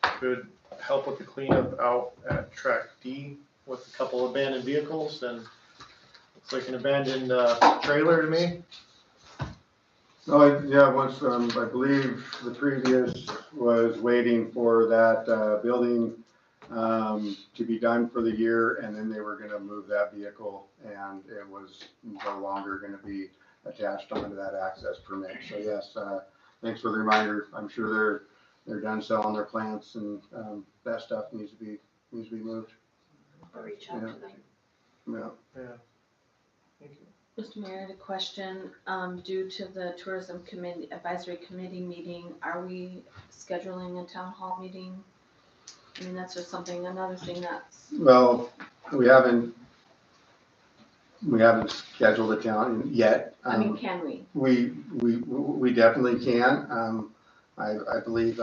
could help with the cleanup out at track D with a couple abandoned vehicles, and it's like an abandoned, trailer to me.
Oh, yeah, once, I believe the previous was waiting for that, building, to be done for the year, and then they were gonna move that vehicle, and it was no longer gonna be attached onto that access permit. So yes, thanks for the reminder. I'm sure they're done selling their plants, and, that stuff needs to be moved.
Or reach out to them.
Yeah.
Yeah. Thank you.
Mr. Mayor, I had a question. Due to the tourism committee, advisory committee meeting, are we scheduling a town hall meeting? I mean, that's just another thing that's.
Well, we haven't scheduled a town yet.
I mean, can we?
We definitely can. I believe,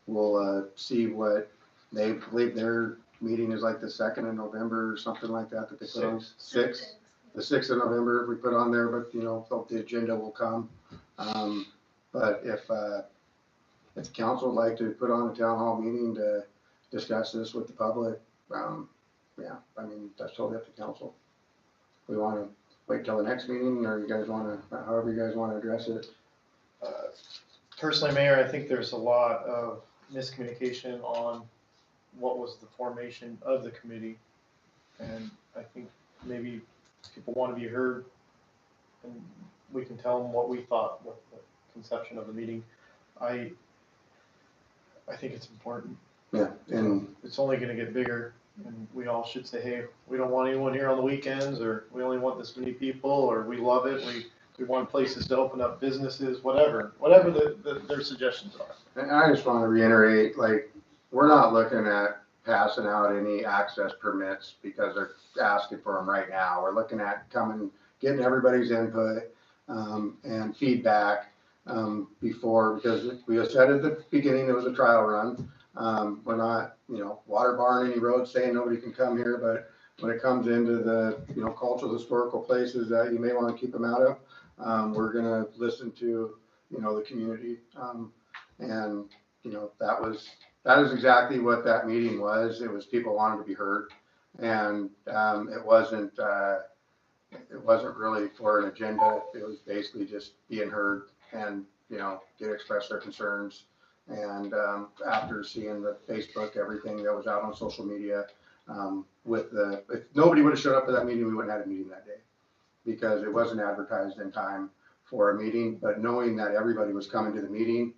we'll see what they believe their meeting is like the 2nd of November or something like that they put on. 6th. The 6th of November we put on there, but the agenda will come. But if the council would like to put on a town hall meeting to discuss this with the public, yeah, I mean, that's totally up to council. We want to wait till the next meeting, or you guys want to, however you guys want to address it.
Personally, Mayor, I think there's a lot of miscommunication on what was the formation of the committee. And I think maybe people want to be heard, and we can tell them what we thought with the conception of the meeting. I think it's important.
Yeah, and
it's only gonna get bigger, and we all should say, hey, we don't want anyone here on the weekends, or we only want this many people, or we love it, we want places to open up businesses, whatever their suggestions are.
And I just want to reiterate, like, we're not looking at passing out any access permits because they're asking for them right now. We're looking at getting everybody's input, and feedback, before, because we said at the beginning, it was a trial run. We're not, water barring any roads saying nobody can come here, but when it comes into the, cultural, historical places that you may want to keep them out of, we're gonna listen to, the community. And, that is exactly what that meeting was. It was people wanting to be heard. And, it wasn't really for an agenda. It was basically just being heard and, get express their concerns. And, after seeing the Facebook, everything that was out on social media, if nobody would have showed up for that meeting, we wouldn't have had a meeting that day, because it wasn't advertised in time for a meeting. But knowing that everybody was coming to the meeting,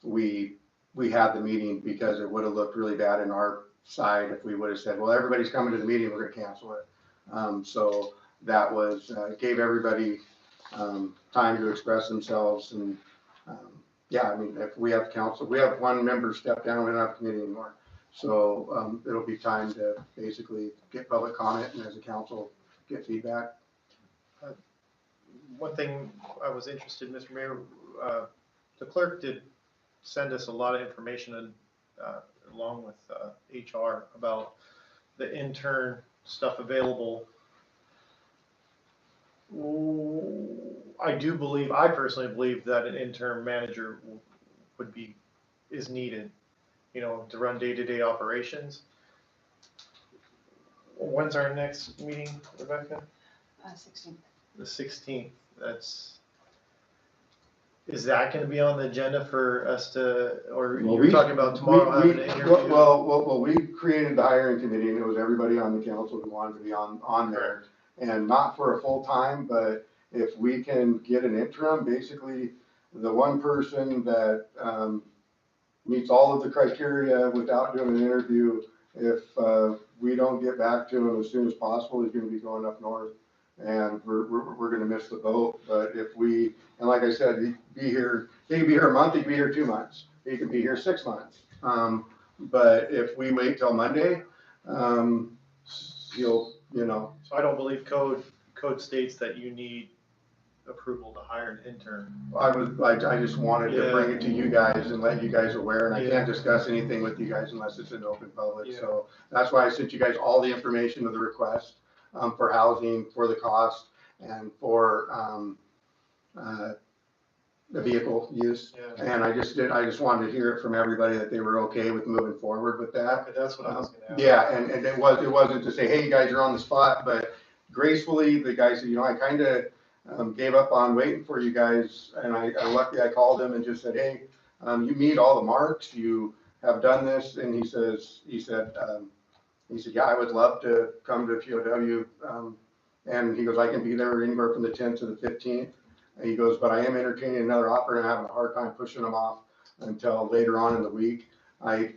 we had the meeting, because it would have looked really bad in our side if we would have said, well, everybody's coming to the meeting, we're gonna cancel it. So that was, gave everybody, time to express themselves. And, yeah, I mean, if we have council, we have one member step down, we don't have a committee anymore. So, it'll be time to basically get public comment, and as a council, get feedback.
One thing I was interested in, Mr. Mayor, the clerk did send us a lot of information, and along with HR, about the intern stuff available. I personally believe that an interim manager is needed, to run day-to-day operations. When's our next meeting, Rebecca?
16th.
The 16th, is that gonna be on the agenda for us to, or
Well,
you're talking about tomorrow having an interview?
Well, we created the hiring committee and it was everybody on the council who wanted to be on there. And not for a full time, but if we can get an interim, basically the one person that, meets all of the criteria without doing an interview, if, we don't get back to him as soon as possible, he's gonna be going up north. And we're gonna miss the boat, but if we, and like I said, he can be here a month, he can be here 2 months, he can be here 6 months. But if we wait till Monday, he'll,
So I don't believe code states that you need approval to hire an intern.
I just wanted to bring it to you guys and let you guys aware, and I can't discuss anything with you guys unless it's in open public, so that's why I sent you guys all the information of the request, for housing, for the cost, and for, the vehicle use. And I just wanted to hear it from everybody that they were okay with moving forward with that.
That's what I was gonna ask.
Yeah, and it wasn't to say, hey, you guys are on the spot, but gracefully, the guy said, I kinda, gave up on waiting for you guys, and I luckily I called him and just said, hey, you meet all the marks, you have done this, and he said, yeah, I would love to come to POW, and he goes, I can be there anywhere from the 10th to the 15th, and he goes, but I am entertaining another offer, and I'm having a hard time pushing them off until later on in the week. I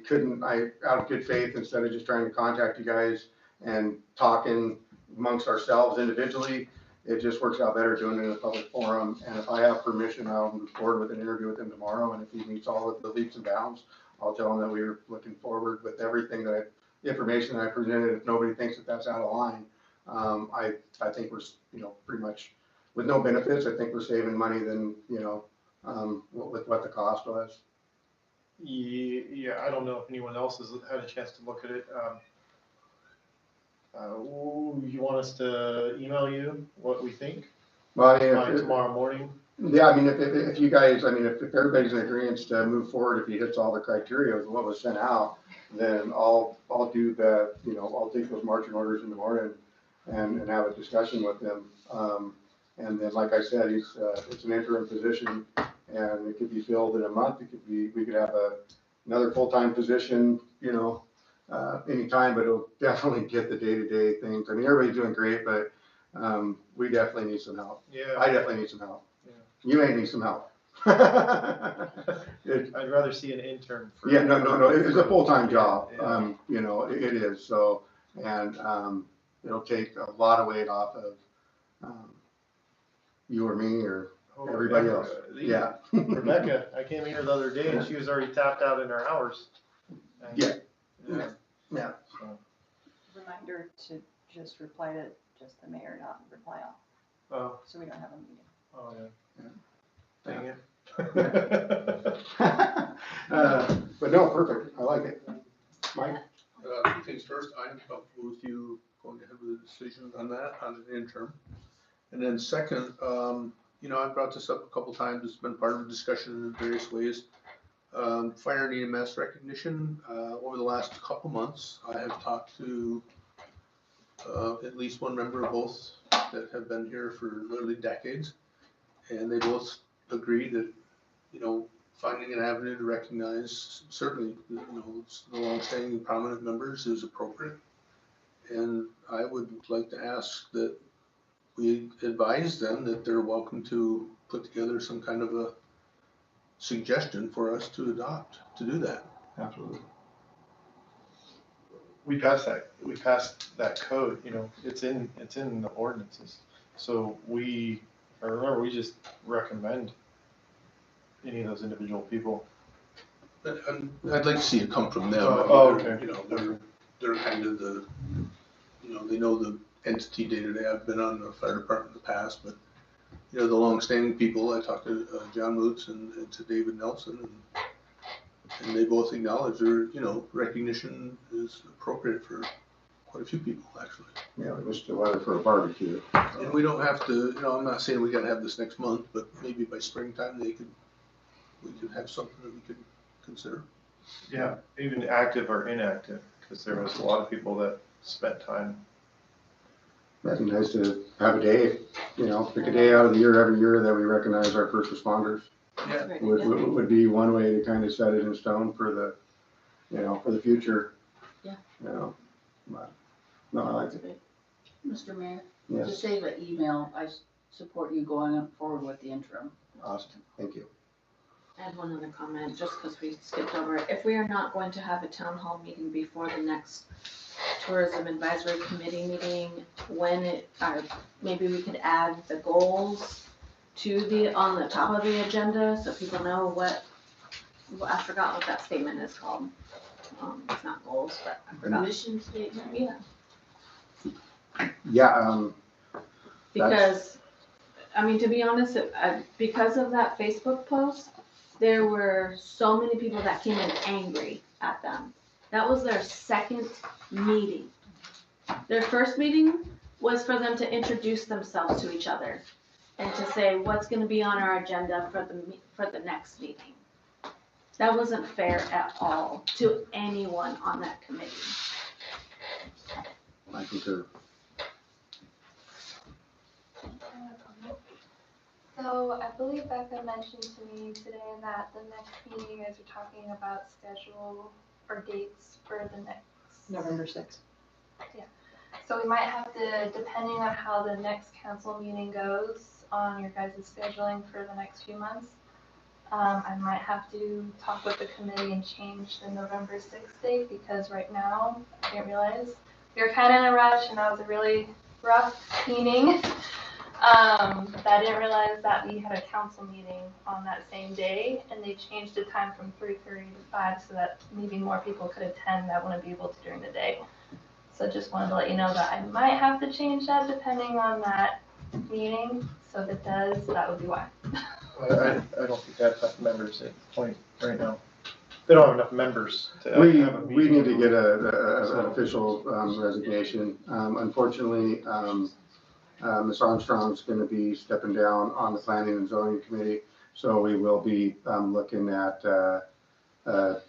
out of good faith, instead of just trying to contact you guys and talking amongst ourselves individually, it just works out better doing it in a public forum. And if I have permission, I'll move forward with an interview with him tomorrow. And if he meets all of the leaps and bounds, I'll tell him that we're looking forward with everything information that I presented. If nobody thinks that that's out of line, I think we're, pretty much with no benefits, I think we're saving money than, with what the cost was.
Yeah, I don't know if anyone else has had a chance to look at it. You want us to email you what we think?
Well,
By tomorrow morning?
Yeah, I mean, if you guys, if everybody's in agreement to move forward, if he hits all the criteria of what was sent out, then I'll do the, I'll take those marching orders in the morning and have a discussion with them. And then, like I said, it's an interim position, and it could be filled in a month. We could have another full-time position, anytime, but it'll definitely get the day-to-day things. I mean, everybody's doing great, but we definitely need some help.
Yeah.
I definitely need some help. Yeah. You may need some help.
I'd rather see an intern.
No, it's a full-time job.
Yeah.
It is, so, and it'll take a lot of weight off of you or me or everybody else. Yeah.
Rebecca, I came here the other day and she was already tapped out in her hours.
Yeah.
So.
Reminder to just reply to just the mayor, not reply all.
Oh.
So we don't have a meeting.
Oh, yeah. Dang it.
But no, perfect. I like it. Mike?
Two things first, I'm comfortable with you going ahead with a decision on that, on an interim. And then second, I've brought this up a couple times, it's been part of the discussion in various ways. Fire and EMS recognition, over the last couple months, I have talked to at least one member of both that have been here for literally decades. And they both agree that, finding an avenue to recognize certainly, the long-standing prominent members is appropriate. And I would like to ask that we advise them that they're welcome to put together some kind of a suggestion for us to adopt, to do that.
Absolutely.
We passed that code, it's in the ordinances. So we just recommend any of those individual people.
But I'd like to see it come from them.
Okay.
They're kind of the, they know the entity day-to-day. I've been on the fire department in the past, but, the long-standing people, I talked to John Moots and to David Nelson, and they both acknowledge recognition is appropriate for quite a few people, actually.
Yeah, just the weather for a barbecue.
And we don't have to, I'm not saying we gotta have this next month, but maybe by springtime we could have something that we could consider.
Yeah, even active or inactive, because there was a lot of people that spent time
That'd be nice to have a day, pick a day out of the year every year that we recognize our first responders. Would be one way to kind of set it in stone for the, for the future.
Yeah.
But, no, I like it.
Mr. Mayor, to
Yes,
save an email, I support you going forward with the interim.
awesome, thank you.
I had one other comment, just because we skipped over it. If we are not going to have a town hall meeting before the next tourism advisory committee meeting, or maybe we could add the goals on the top of the agenda, so people know I forgot what that statement is called. It's not goals, but I forgot.
Mission statement?
Yeah,
Yeah,
because, to be honest, because of that Facebook post, there were so many people that came in angry at them. That was their second meeting. Their first meeting was for them to introduce themselves to each other and to say what's gonna be on our agenda for the next meeting. That wasn't fair at all to anyone on that committee.
I concur.
So I believe Becca mentioned to me today that the next meeting you guys are talking about schedule or dates for the next.
November 6th.
So we might have to, depending on how the next council meeting goes on your guys' scheduling for the next few months, I might have to talk with the committee and change the November 6th date, because right now, I didn't realize, we were kind of in a rush and that was a really rough meeting. But I didn't realize that we had a council meeting on that same day, and they changed the time from 3:30 to 5 so that maybe more people could attend that wouldn't be able to during the day. So just wanted to let you know that I might have to change that depending on that meeting. So if it does, that would be why.
I don't think they have enough members at the point right now. They don't have enough members to have a meeting.
We need to get an official resignation. Unfortunately, Ms. Armstrong's gonna be stepping down on the planning and zoning committee, so we will be looking at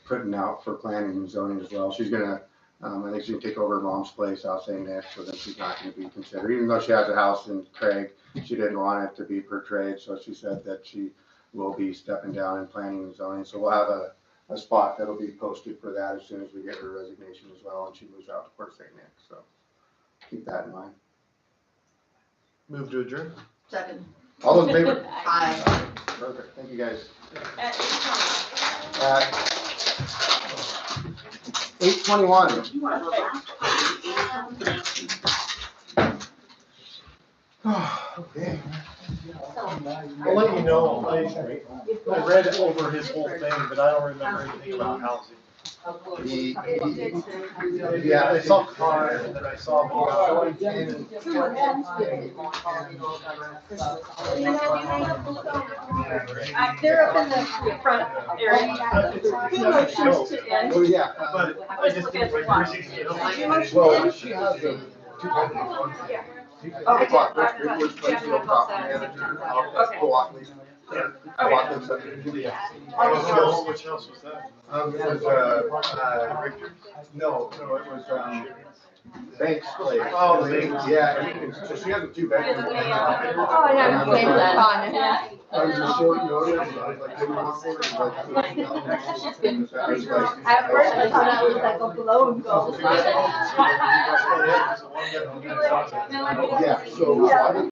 putting out for planning and zoning as well. She's gonna, I think she's gonna take over her mom's place out St. Nick, so then she's not gonna be considered, even though she has a house in Craig, she didn't want it to be per trade, so she said that she will be stepping down in planning and zoning, so we'll have a spot that'll be posted for that as soon as we get her resignation as well, and she moves out to Port St. Nick, so keep that in mind.
Move to adjourn.
Second.
All those in favor?
Aye.
Perfect, thank you guys.
At
8:21.
You want to go back?
Okay.
I'll let you know, I read over his whole thing, but I don't remember anything about housing.
Yeah,
I saw car, and then I saw.
They're up in the front area.
Oh, yeah.
But I just didn't like
Well, she has the two bedrooms.
Okay.
Block, Richwood's place, the property manager, Walkley's.
Which house was that?
It was, Richter. No, it was, Banks place.
Oh, Banks.
Yeah, so she has a two bedroom.
Oh, yeah, we came to Con, yeah.
I was just short notice, I was like, didn't want for it, like.
At first, I thought that was like a blown goal.
Yeah, so I didn't